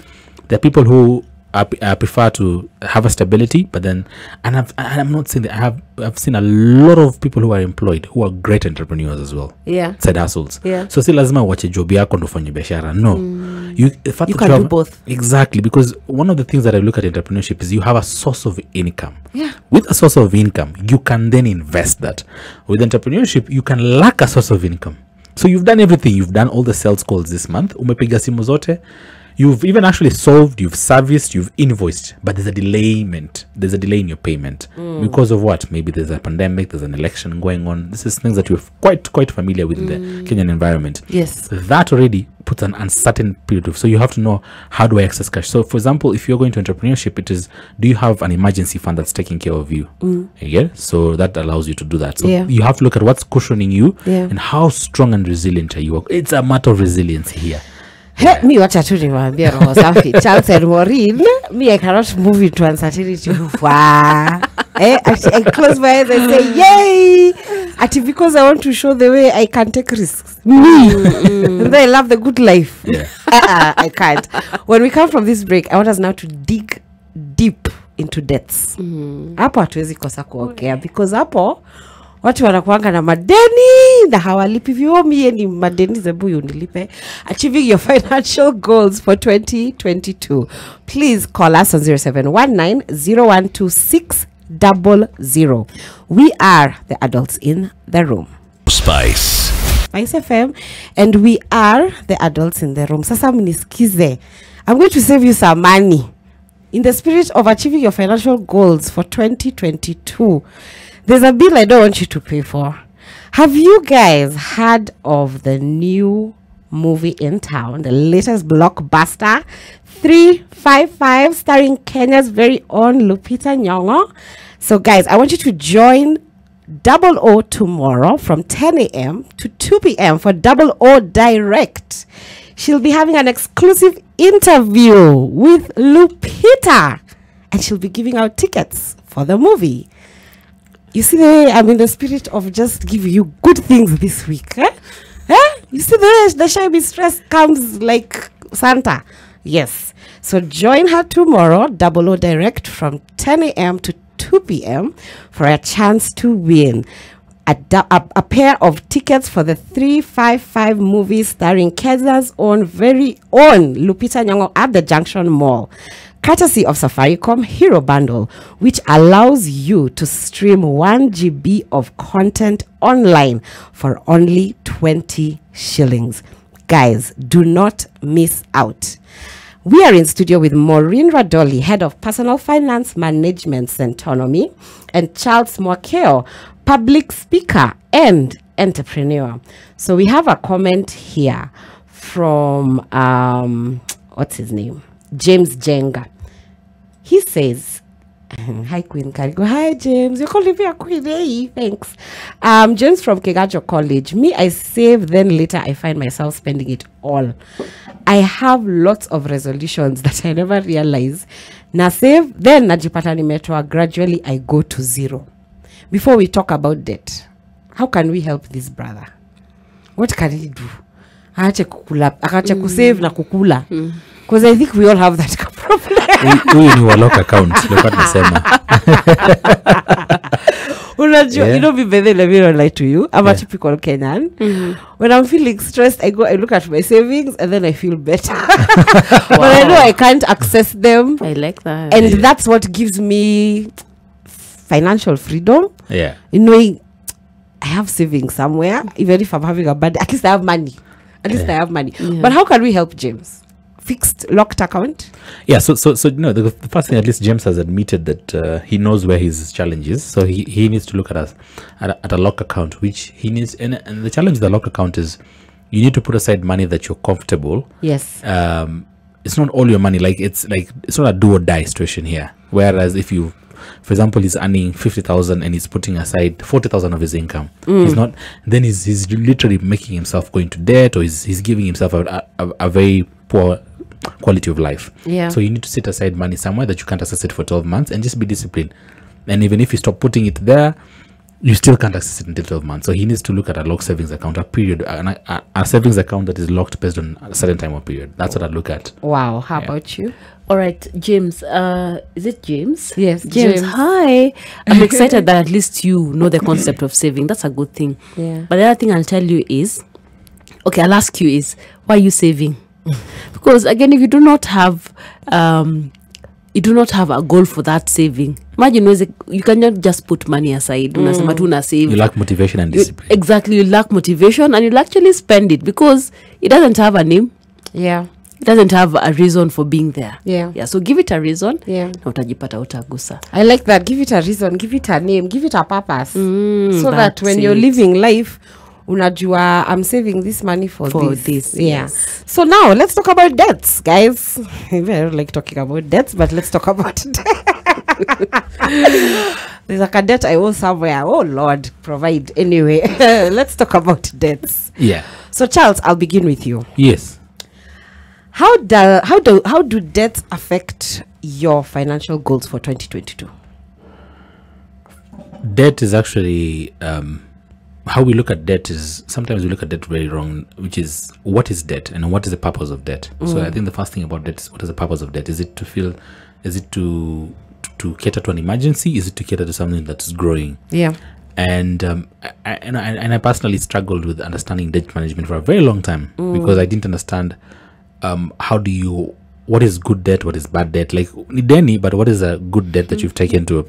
[SPEAKER 3] There are people who I prefer to have a stability, but then, and I'm not saying that I've seen a lot of people who are employed who are great entrepreneurs as well.
[SPEAKER 1] Yeah.
[SPEAKER 3] Side hustles.
[SPEAKER 1] Yeah.
[SPEAKER 3] So si lazima wache job yako ndo fanye biashara. No. You
[SPEAKER 1] can do both.
[SPEAKER 3] Exactly, because one of the things that I look at entrepreneurship is you have a source of income.
[SPEAKER 1] Yeah.
[SPEAKER 3] With a source of income, you can then invest that. With entrepreneurship, you can lack a source of income. So you've done everything. You've done all the sales calls this month. Umepiga simu zote. You've even actually solved, you've serviced, you've invoiced, but there's a delay in your payment. Because of what? Maybe there's a pandemic, there's an election going on. This is things that you're quite familiar with in the Kenyan environment.
[SPEAKER 1] Yes. That
[SPEAKER 3] already puts an uncertain period of, so you have to know, how do I access cash? So for example, if you're going to entrepreneurship, it is, do you have an emergency fund that's taking care of you? Yeah. So that allows you to do that. So you have to look at what's cushioning you and how strong and resilient are you. It's a matter of resilience here.
[SPEAKER 1] Me wacha tu niwaambia roho safi. Charles and Maureen, me I cannot move into uncertainty. I close my eyes and say, yay! Because I want to show the way I can take risks. Me. And then I love the good life.
[SPEAKER 3] Yeah.
[SPEAKER 1] I can't. When we come from this break, I want us now to dig deep into debts. Hapo hatuwezi kosa kuongea, because hapo watu wanakuanga na madeni na hawalipi. Vyo mie ni madeni zebuyu nilipe. Achieving your financial goals for 2022. Please call us on 0719-012600. We are the adults in the room. SpiceFM, and we are the adults in the room. Sasa mnisikize. I'm going to save you some money. In the spirit of achieving your financial goals for 2022, there's a bill I don't want you to pay for. Have you guys heard of the new movie in town, the latest blockbuster, 355, starring Kenya's very own Lupita Nyong'o? So guys, I want you to join 00 tomorrow from 10 a.m. to 2 p.m. for 00 Direct. She'll be having an exclusive interview with Lupita, and she'll be giving out tickets for the movie. You see the way I'm in the spirit of just giving you good things this week. You see the way the shy mistress comes like Santa. Yes. So join her tomorrow, 00 Direct from 10 a.m. to 2 p.m. for a chance to win a pair of tickets for the 355 movie starring Kenya's own very own Lupita Nyong'o at the Junction Mall, courtesy of Safaricom Hero Bundle, which allows you to stream 1 GB of content online for only 20 shillings. Guys, do not miss out. We are in studio with Maureen Radoli, Head of Personal Finance Management Centonomy, and Charles Mwakeo, Public Speaker and Entrepreneur. So we have a comment here from, what's his name? James Jenga. He says, hi Queen Karigo. Hi James, you're calling me a queen. Hey, thanks. James from Kegajo College. Me, I save, then later I find myself spending it all. I have lots of resolutions that I never realize. Na save, then najipata nimetoa. Gradually I go to zero. Before we talk about debt, how can we help this brother? What can he do? Aache kusave na kukula. Because I think we all have that problem.
[SPEAKER 3] Huyu ni walok account.
[SPEAKER 1] Unajua,
[SPEAKER 3] Yeah.
[SPEAKER 1] you know, let me not lie to you. I'm a typical Kenyan. When I'm feeling stressed, I look at my savings, and then I feel better. But I know I can't access them.
[SPEAKER 2] I like that.
[SPEAKER 1] And that's what gives me financial freedom.
[SPEAKER 3] Yeah.
[SPEAKER 1] You know, I have savings somewhere. Even if I'm having a bad day, at least I have money. I have money.
[SPEAKER 2] Yeah.
[SPEAKER 1] But how can we help James? Fixed locked account?
[SPEAKER 3] Yeah, so the first thing, at least James has admitted that he knows where his challenge is. So he needs to look at a lock account, which he needs. And the challenge with the lock account is you need to put aside money that you're comfortable.
[SPEAKER 1] Yes.
[SPEAKER 3] It's not all your money. It's not a do or die situation here. Whereas if you, for example, he's earning 50,000 and he's putting aside 40,000 of his income. He's not. Then he's literally making himself go into debt, or he's giving himself a very poor quality of life.
[SPEAKER 1] Yeah.
[SPEAKER 3] So you need to set aside money somewhere that you can't access it for 12 months and just be disciplined. And even if you stop putting it there, you still can't access it until 12 months. So he needs to look at a locked savings account, a savings account that is locked based on a certain time or period. That's what I look at.
[SPEAKER 1] Wow. How about you?
[SPEAKER 2] All right, James. Is it James?
[SPEAKER 1] Yes,
[SPEAKER 2] James. Hi. I'm excited that at least you know the concept of saving. That's a good thing.
[SPEAKER 1] Yeah.
[SPEAKER 2] But the other thing I'll tell you is, okay, I'll ask you is, why are you saving? Because again, if you do not have a goal for that saving, imagine you cannot just put money aside. Unasema tu una save.
[SPEAKER 3] You lack motivation and discipline.
[SPEAKER 2] Exactly, you lack motivation, and you'll actually spend it because it doesn't have a name.
[SPEAKER 1] Yeah.
[SPEAKER 2] It doesn't have a reason for being there.
[SPEAKER 1] Yeah.
[SPEAKER 2] So give it a reason.
[SPEAKER 1] Yeah.
[SPEAKER 2] Na utajipata utagusa.
[SPEAKER 1] I like that. Give it a reason, give it a name, give it a purpose. So that when
[SPEAKER 2] that's
[SPEAKER 1] you're
[SPEAKER 2] it.
[SPEAKER 1] living life, unajua, I'm saving this money for this. Yeah.
[SPEAKER 2] Yes.
[SPEAKER 1] So now let's talk about debts, guys. I don't like talking about debts, but let's talk about there's like a debt I owe somewhere. Oh Lord, provide. Anyway, let's talk about debts.
[SPEAKER 3] Yeah.
[SPEAKER 1] So Charles, I'll begin with you.
[SPEAKER 3] Yes.
[SPEAKER 1] How do debts affect your financial goals for 2022?
[SPEAKER 3] Debt is actually how we look at debt is sometimes we look at debt very wrong, which is what is debt and what is the purpose of debt. So I think the first thing about debt is, what is the purpose of debt? Is it to cater to an emergency? Is it to cater to something that's growing?
[SPEAKER 1] Yeah.
[SPEAKER 3] And I personally struggled with understanding debt management for a very long time because I didn't understand what is good debt, what is bad debt. Like Denny, but what is a good debt that you've taken to,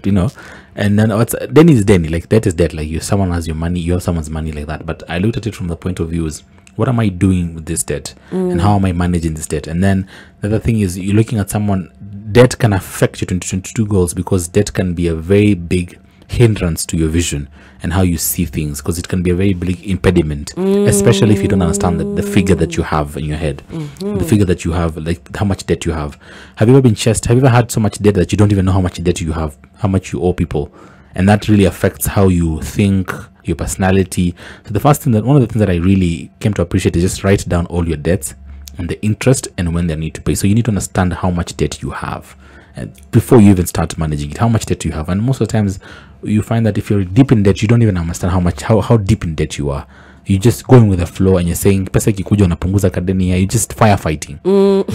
[SPEAKER 3] and then what's Denny is Denny, like debt is debt, like someone has your money, you have someone's money, like that. But I looked at it from the point of view is, what am I doing with this debt and how am I managing this debt? And then the other thing is, you're looking at someone, debt can affect your 2022 goals because debt can be a very big hindrance to your vision and how you see things, because it can be a very big impediment, especially if you don't understand the figure that you have in your head, the figure that you have, like how much debt you have. Have you ever had so much debt that you don't even know how much debt you have, how much you owe people? And that really affects how you think, your personality. So one of the things that I really came to appreciate is just write down all your debts and the interest and when they need to pay. So you need to understand how much debt you have before you even start managing it. How much debt you have? And most of the times you find that if you're deep in debt, you don't even understand how deep in debt you are. You're just going with the flow and you're saying pesa ikikuja unapunguza kadeni. You're just firefighting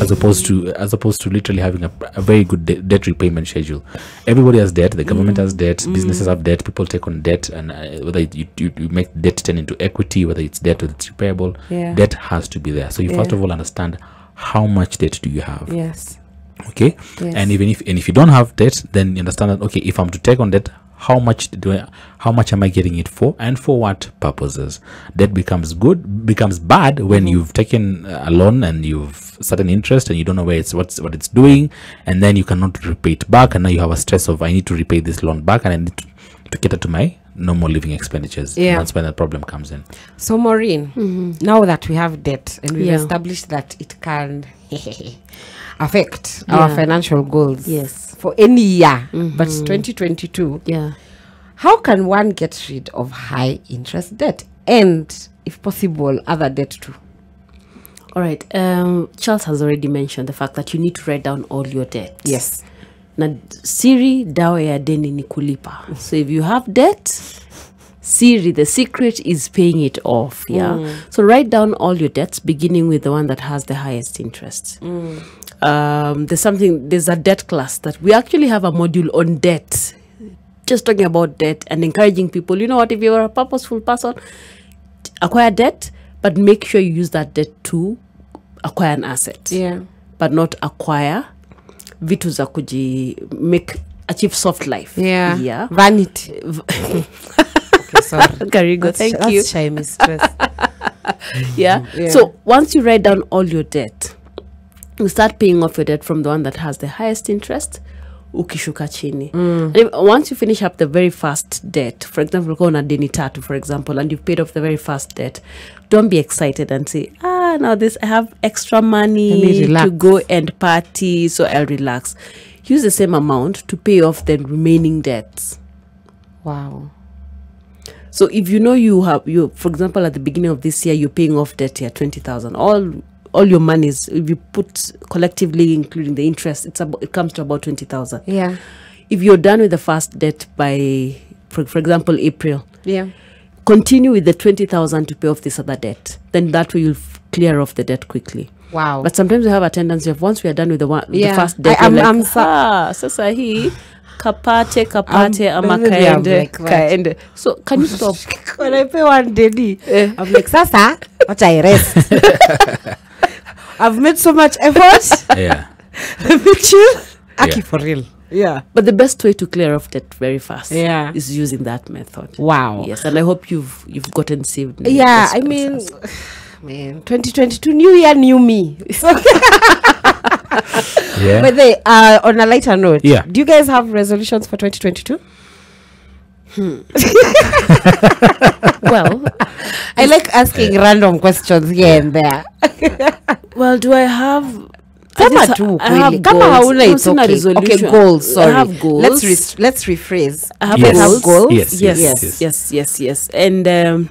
[SPEAKER 3] as opposed to literally having a very good debt repayment schedule. Everybody has debt. The government has debt. Businesses have debt. People take on debt, and whether you make debt turn into equity, whether it's debt or it's repayable, debt has to be there. So you first of all understand how much debt do you have.
[SPEAKER 1] Yes.
[SPEAKER 3] Okay.
[SPEAKER 1] Yes.
[SPEAKER 3] And if you don't have debt, then you understand that, okay, if I'm to take on debt, how much am I getting it for, and for what purposes? Debt becomes bad when you've taken a loan and you've certain interest and you don't know what it's doing, and then you cannot repay it back, and now you have a stress of, I need to repay this loan back and I need to cater to my normal living expenditures.
[SPEAKER 1] Yeah.
[SPEAKER 3] And that's when the problem comes in.
[SPEAKER 1] So Maureen, now that we have debt and we've established that it can affect our financial goals,
[SPEAKER 2] Yes.
[SPEAKER 1] for any year, but 2022, how can one get rid of high interest debt and, if possible, other debt too?
[SPEAKER 2] All right. Charles has already mentioned the fact that you need to write down all your debts.
[SPEAKER 1] Yes.
[SPEAKER 2] Na siri dawa ya deni ni kulipa. So if you have debt, siri, the secret is paying it off. So write down all your debts, beginning with the one that has the highest interest. There's a debt class that we actually have a module on debt. just talking about debt and encouraging people. You know what? If you're a purposeful person, acquire debt, but make sure you use that debt to acquire an asset.
[SPEAKER 1] Yeah.
[SPEAKER 2] But not acquire vitu za achieve soft life.
[SPEAKER 1] Yeah.
[SPEAKER 2] Yeah.
[SPEAKER 1] Vanity. Okay, sorry.
[SPEAKER 2] Karigo, thank you.
[SPEAKER 1] That's shy mistress.
[SPEAKER 2] Yeah. So once you write down all your debt, you start paying off your debt from the one that has the highest interest. Ukishuka chini. And once you finish up the very first debt, for example, go on a deni tatu, for example, and you've paid off the very first debt, don't be excited and say, now this, I have extra money to go and party, so I'll relax. Use the same amount to pay off the remaining debts.
[SPEAKER 1] Wow.
[SPEAKER 2] So if you know for example, at the beginning of this year, you're paying off debt here, 20,000. All your monies, if you put collectively, including the interest, it comes to about 20,000.
[SPEAKER 1] Yeah.
[SPEAKER 2] If you're done with the first debt by, for example, April, continue with the 20,000 to pay off this other debt. Then that way you'll clear off the debt quickly.
[SPEAKER 1] Wow.
[SPEAKER 2] But sometimes we have a tendency of once we are done with the first debt, sasa hii kapate ama kaende. So can you stop?
[SPEAKER 1] When I pay one daily, I'm like, sasa, what I rest. I've made so much effort.
[SPEAKER 3] Yeah.
[SPEAKER 1] With you. Aki, for real. Yeah.
[SPEAKER 2] But the best way to clear off debt very fast is using that method.
[SPEAKER 1] Wow.
[SPEAKER 2] Yes, and I hope you've gotten saved.
[SPEAKER 1] Yeah, I mean, 2022, new year, new me.
[SPEAKER 3] Yeah.
[SPEAKER 1] But on a lighter note, do you guys have resolutions for 2022?
[SPEAKER 2] Well,
[SPEAKER 1] I like asking random questions here and there.
[SPEAKER 2] Well, do I have?
[SPEAKER 1] I have goals. Okay, goals. Sorry.
[SPEAKER 2] I have goals.
[SPEAKER 1] Let's rephrase.
[SPEAKER 2] I have
[SPEAKER 1] goals.
[SPEAKER 2] Yes. And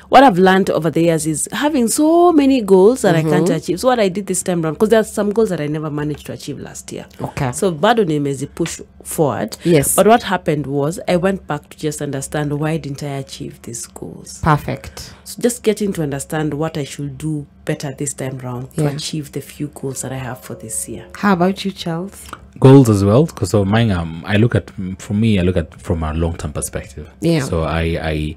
[SPEAKER 2] what I've learned over the years is having so many goals that I can't achieve. So what I did this time around, because there are some goals that I never managed to achieve last year.
[SPEAKER 1] Okay.
[SPEAKER 2] So bado nimezi push forward.
[SPEAKER 1] Yes.
[SPEAKER 2] But what happened was I went back to just understand why didn't I achieve these goals.
[SPEAKER 1] Perfect.
[SPEAKER 2] So just getting to understand what I should do better this time around to achieve the few goals that I have for this year.
[SPEAKER 1] How about you, Charles?
[SPEAKER 3] Goals as well, because so mine, I look at from a long-term perspective.
[SPEAKER 1] Yeah.
[SPEAKER 3] So I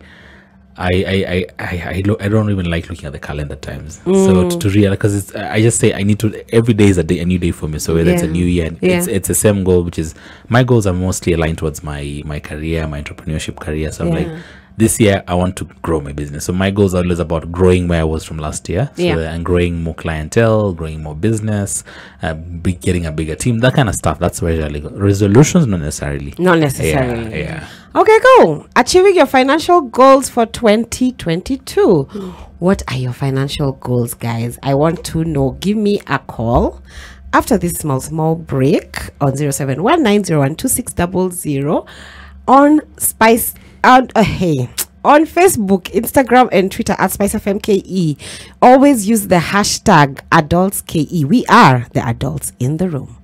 [SPEAKER 3] don't even like looking at the calendar times. So to realize, because I just say I need to, every day is a new day for me. So whether it's a new year, it's the same goal, which is my goals are mostly aligned towards my career, my entrepreneurship career. So I'm like, this year I want to grow my business. So my goals are always about growing where I was from last year, and growing more clientele, growing more business, getting a bigger team, that kind of stuff. That's where I go. Resolutions, not necessarily. Yeah.
[SPEAKER 1] Okay, go. Achieving your financial goals for 2022. What are your financial goals, guys? I want to know. Give me a call after this small break on 0719012600 on Spice. On Facebook, Instagram, and Twitter at SpiceFMKE. Always use the hashtag AdultsKE. We are the adults in the room.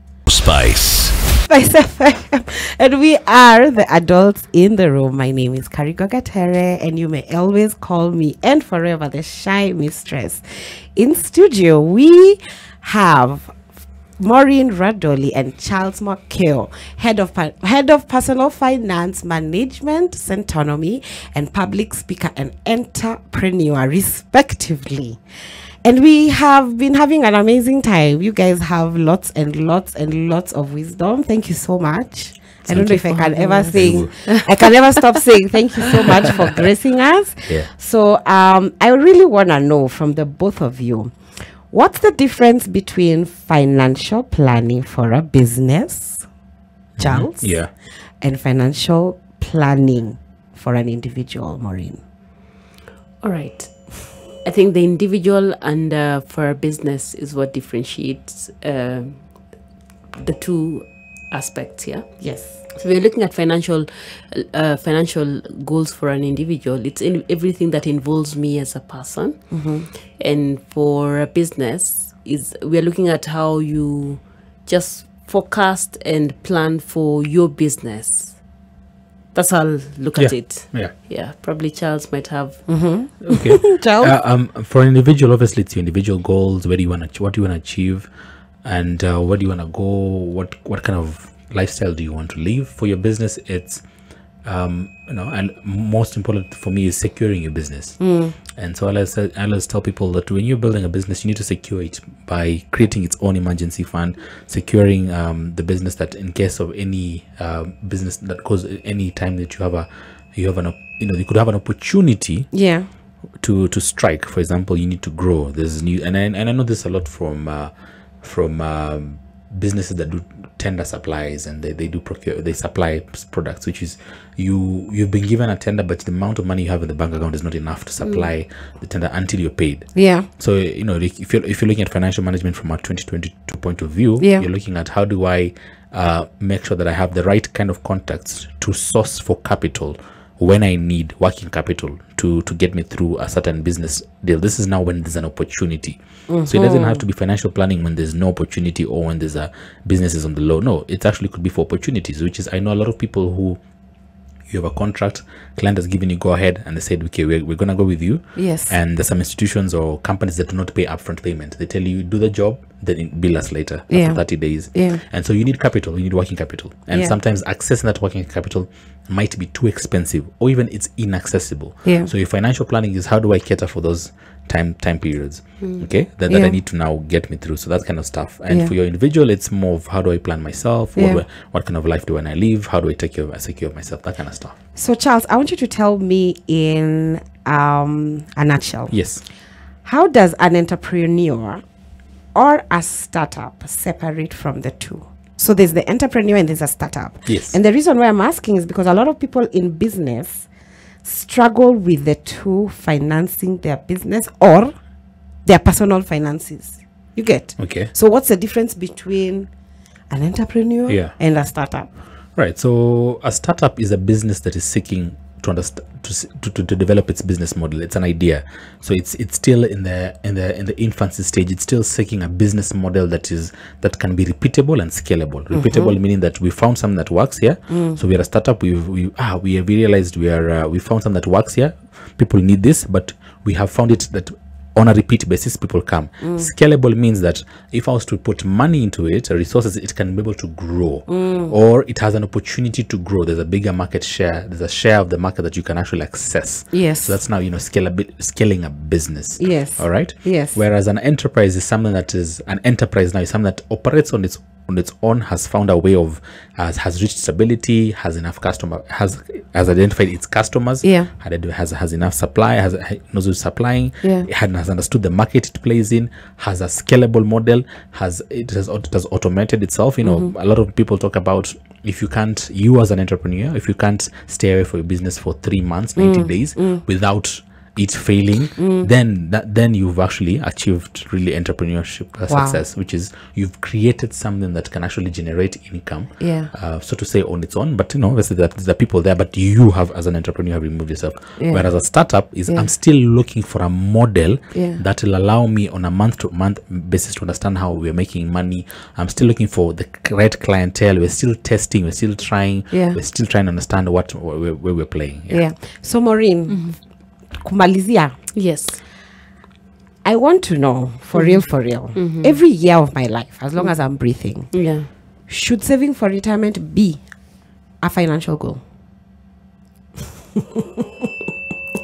[SPEAKER 1] SpiceFM, and we are the adults in the room. My name is Karigo Gatere, and you may always call me and forever the shy mistress. In studio, we have Maureen Radoli and Charles Makeo, head of personal finance management, Centonomy, and public speaker and entrepreneur, respectively. And we have been having an amazing time. You guys have lots and lots and lots of wisdom. Thank you so much. I don't know if I can ever sing. I can never stop saying thank you so much for gracing us. So I really want to know from the both of you, what's the difference between financial planning for a business, Charles, and financial planning for an individual, Maureen?
[SPEAKER 2] All right. I think the individual and for a business is what differentiates the two aspects here.
[SPEAKER 1] Yes.
[SPEAKER 2] So we're looking at financial goals for an individual. It's in everything that involves me as a person. And for a business, we're looking at how you just forecast and plan for your business. That's how I'll look at it. Yeah. Probably Charles might have.
[SPEAKER 3] Okay.
[SPEAKER 1] Charles?
[SPEAKER 3] For an individual, obviously it's your individual goals. What do you want to achieve, and where do you want to go? What kind of lifestyle do you want to live? For your business, it's and most important for me is securing your business. And so I always tell people that when you're building a business, you need to secure it by creating its own emergency fund, securing the business that in case of any business that goes any time that you could have an opportunity to strike. For example, you need to grow. There's new, and I know this a lot from businesses that do tender supplies, and they supply products, which is you've been given a tender, but the amount of money you have in the bank account is not enough to supply the tender until you're paid. So if you're looking at financial management from a 2022 point of view, you're looking at how do I make sure that I have the right kind of contacts to source for capital when I need working capital to get me through a certain business deal. This is now when there's an opportunity. So it doesn't have to be financial planning when there's no opportunity or when there's a business is on the low. No, it actually could be for opportunities, which is, I know a lot of people who you have a contract, client has given you go ahead, and they said, okay, we're gonna go with you. And there's some institutions or companies that do not pay upfront payment. They tell you do the job, then bill us later after 30 days. And so you need capital, you need working capital, and sometimes accessing that working capital might be too expensive, or even it's inaccessible. So your financial planning is, how do I cater for those time periods, okay, that I need to now get me through. So that kind of stuff. And for your individual, it's more of, how do I plan myself? What kind of life do I live? How do I take care of myself? That kind of stuff.
[SPEAKER 1] So Charles, I want you to tell me in a nutshell.
[SPEAKER 3] Yes.
[SPEAKER 1] How does an entrepreneur or a startup separate from the two? So there's the entrepreneur and there's a startup.
[SPEAKER 3] Yes.
[SPEAKER 1] And the reason why I'm asking is because a lot of people in business struggle with the two, financing their business or their personal finances. You get?
[SPEAKER 3] Okay.
[SPEAKER 1] So what's the difference between an entrepreneur and a startup?
[SPEAKER 3] Right. So a startup is a business that is seeking to understand, to develop its business model. It's an idea. So it's still in the infancy stage. It's still seeking a business model that can be repeatable and scalable. Repeatable meaning that we found something that works here. So we are a startup. We realized we found something that works here. People need this, but we have found it that on a repeat basis people come. Scalable means that if I was to put money into it, resources, it can be able to grow, or it has an opportunity to grow. There's a bigger market share. There's a share of the market that you can actually access. So that's now scaling a business. All right. Whereas an enterprise is something that is an enterprise now is something that operates on its own, has found a way of has reached stability, has enough customer, has identified its customers, has enough supply, knows who's supplying, has understood the market it plays in, has a scalable model, has automated itself. A lot of people talk about, you as an entrepreneur, if you can't stay away from your business for 3 months, 90 days without it failing, then you've actually achieved really entrepreneurship success, which is you've created something that can actually generate income, so to say, on its own. But obviously there's the people there, but you have, as an entrepreneur, have removed yourself. Whereas a startup is, I'm still looking for a model that will allow me on a month-to-month basis to understand how we're making money. I'm still looking for the right clientele. We're still testing, we're still trying, we're still trying to understand where we're playing.
[SPEAKER 1] So Maureen, kumalizia,
[SPEAKER 2] yes,
[SPEAKER 1] I want to know for real, every year of my life, as long as I'm breathing, should saving for retirement be a financial goal?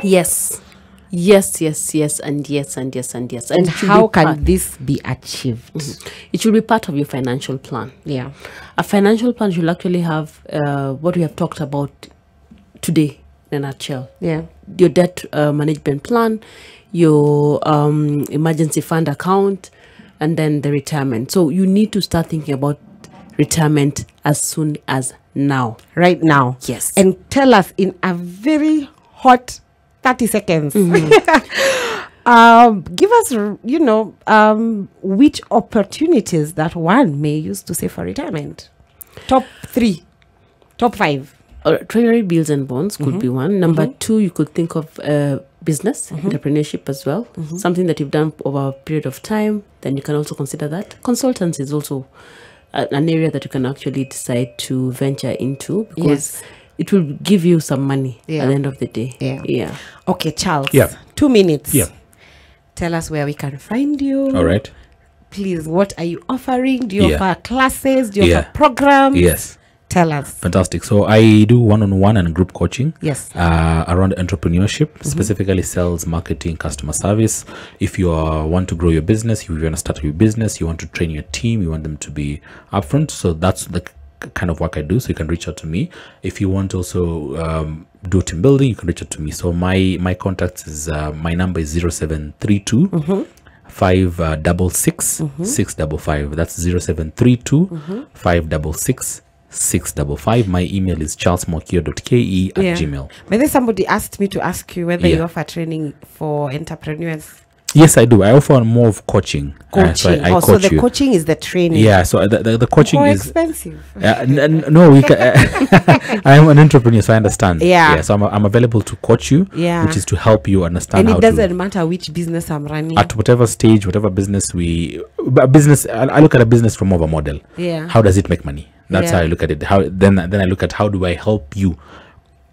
[SPEAKER 2] Yes, and yes.
[SPEAKER 1] And how can this be achieved?
[SPEAKER 2] It should be part of your financial plan. A financial plan should actually have what we have talked about today in a nutshell. Your debt management plan, your emergency fund account, and then the retirement. So you need to start thinking about retirement as soon as now.
[SPEAKER 1] Right now.
[SPEAKER 2] Yes.
[SPEAKER 1] And tell us in a very hot 30 seconds. Give us, which opportunities that one may use to save for retirement. Top 3, top 5.
[SPEAKER 2] Treasury bills and bonds could be one. Number 2, you could think of business, entrepreneurship as well. Something that you've done over a period of time, then you can also consider that. Consultancy is also an area that you can actually decide to venture into, because it will give you some money at the end of the day.
[SPEAKER 1] Okay, Charles. 2 minutes. Tell us where we can find you.
[SPEAKER 3] All right.
[SPEAKER 1] Please, what are you offering? Do you offer classes? Do you offer programs?
[SPEAKER 3] Yes.
[SPEAKER 1] Tell us.
[SPEAKER 3] Fantastic. So I do one-on-one and group coaching.
[SPEAKER 1] Yes.
[SPEAKER 3] Around entrepreneurship, specifically sales, marketing, customer service. If you want to grow your business, if you want to start your business, you want to train your team, you want them to be upfront. So that's the kind of work I do. So you can reach out to me. If you want to also do team building, you can reach out to me. So my contact is my number is 0732 566 655. That's 0732 566 655. My email is charlesmokio.ke@gmail.
[SPEAKER 1] Maybe somebody asked me to ask you whether
[SPEAKER 3] Yeah.
[SPEAKER 1] you offer training for entrepreneurs.
[SPEAKER 3] Yes, I do. I offer more of coaching. So I
[SPEAKER 1] so
[SPEAKER 3] coach
[SPEAKER 1] the
[SPEAKER 3] you.
[SPEAKER 1] coaching is the training.
[SPEAKER 3] Yeah, so the coaching
[SPEAKER 1] More
[SPEAKER 3] is
[SPEAKER 1] expensive.
[SPEAKER 3] no, we can, I'm an entrepreneur, so I understand.
[SPEAKER 1] Yeah.
[SPEAKER 3] So I'm available to coach you,
[SPEAKER 1] Yeah.
[SPEAKER 3] which is to help you understand
[SPEAKER 1] And
[SPEAKER 3] how
[SPEAKER 1] it doesn't
[SPEAKER 3] to,
[SPEAKER 1] matter which business I'm running.
[SPEAKER 3] at whatever stage, whatever business I look at a business from more of a model.
[SPEAKER 1] Yeah.
[SPEAKER 3] How does it make money? That's how I look at it. Then I look at how do I help you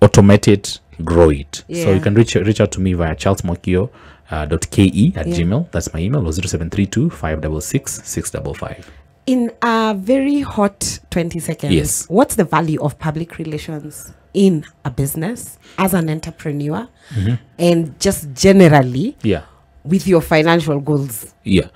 [SPEAKER 3] automate it, grow it. So
[SPEAKER 1] Yeah.
[SPEAKER 3] you can reach out to me via charlesmokio.ke@gmail. That's my email, or 0732 566 655.
[SPEAKER 1] In a very hot 20 seconds,
[SPEAKER 3] Yes.
[SPEAKER 1] what's the value of public relations in a business as an entrepreneur and just generally
[SPEAKER 3] Yeah.
[SPEAKER 1] with your financial goals?
[SPEAKER 3] Yeah.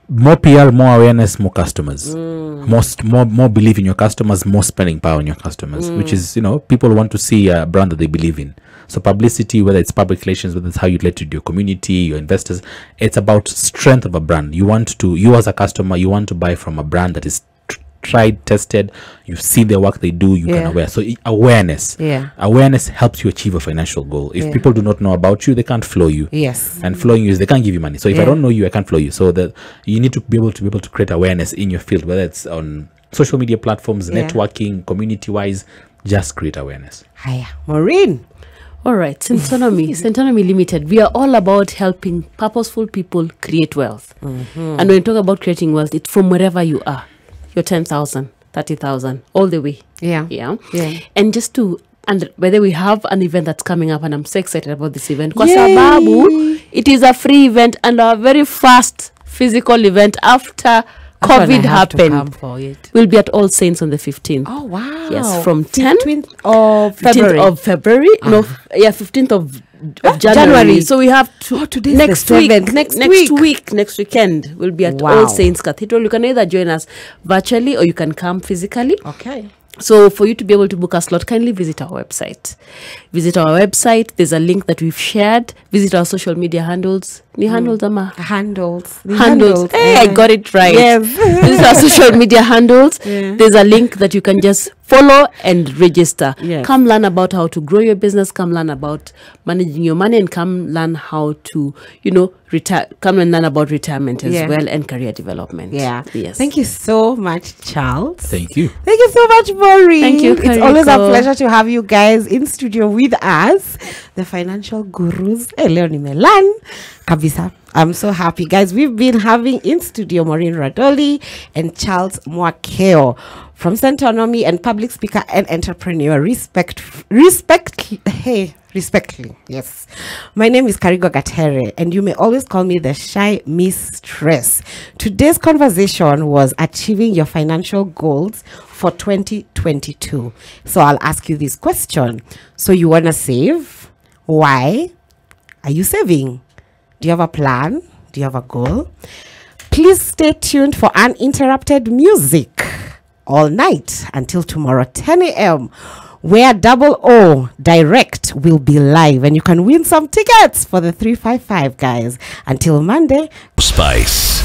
[SPEAKER 3] More PR, more awareness, more customers. More believe in your customers, more spending power on your customers, which is, people want to see a brand that they believe in. So publicity, whether it's public relations, whether it's how you relate to your community, your investors, it's about strength of a brand. You as a customer, you want to buy from a brand that is tried, tested, you see the work they do, you can aware. So awareness.
[SPEAKER 1] Yeah.
[SPEAKER 3] Awareness helps you achieve a financial goal. If people do not know about you, they can't flow you.
[SPEAKER 1] Yes.
[SPEAKER 3] And flowing you is they can't give you money. So if I don't know you, I can't flow you. So that you need to be able to create awareness in your field, whether it's on social media platforms, networking, community wise, just create awareness.
[SPEAKER 1] Hiya, Maureen.
[SPEAKER 2] All right, Centonomy Limited, we are all about helping purposeful people create wealth. And when you talk about creating wealth, it's from wherever you are. Your 10,000, 30,000, all the way.
[SPEAKER 1] Yeah.
[SPEAKER 2] Yeah.
[SPEAKER 1] Yeah.
[SPEAKER 2] And whether we have an event that's coming up, and I'm so excited about this event. Kwa
[SPEAKER 1] Yay!
[SPEAKER 2] sababu, it is a free event and our very first physical event after COVID happened. We'll be at All Saints on the 15th.
[SPEAKER 1] Oh, wow.
[SPEAKER 2] Yes, from 15th
[SPEAKER 1] of February.
[SPEAKER 2] of February. No, 15th of January. So we have
[SPEAKER 1] today's
[SPEAKER 2] next
[SPEAKER 1] the
[SPEAKER 2] week.
[SPEAKER 1] 7th.
[SPEAKER 2] Next weekend, we'll be at
[SPEAKER 1] Wow.
[SPEAKER 2] All Saints Cathedral. You can either join us virtually or you can come physically.
[SPEAKER 1] Okay.
[SPEAKER 2] So for you to be able to book a slot, kindly visit our website. There's a link that we've shared. Visit our social media handles. Handles. Hey, I got it right.
[SPEAKER 1] Yes.
[SPEAKER 2] Visit our social media handles. There's a link that you can just follow and register.
[SPEAKER 1] Yes.
[SPEAKER 2] Come learn about how to grow your business. Come learn about managing your money, and come learn how to, retire. Come and learn about retirement as well, and career development.
[SPEAKER 1] Yeah.
[SPEAKER 2] Yes.
[SPEAKER 1] Thank you so much, Charles.
[SPEAKER 3] Thank you.
[SPEAKER 1] Thank you so much, Maureen.
[SPEAKER 2] Thank you,
[SPEAKER 1] It's always a
[SPEAKER 2] Kariko.
[SPEAKER 1] pleasure to have you guys in studio with us, the financial gurus. Leo nimelan kabisa. I'm so happy, guys. We've been having in studio Maureen Radoli and Charles Mwakeo from Centonomy and public speaker and entrepreneur. Respectfully, yes. My name is Karigo Gatere, and you may always call me the shy mistress. Today's conversation was achieving your financial goals for 2022. So I'll ask you this question. So you want to save? Why are you saving? Do you have a plan? Do you have a goal? Please stay tuned for uninterrupted music all night until tomorrow 10 a.m. where Double O Direct will be live, and you can win some tickets for the 355 guys. Until Monday.
[SPEAKER 4] Spice.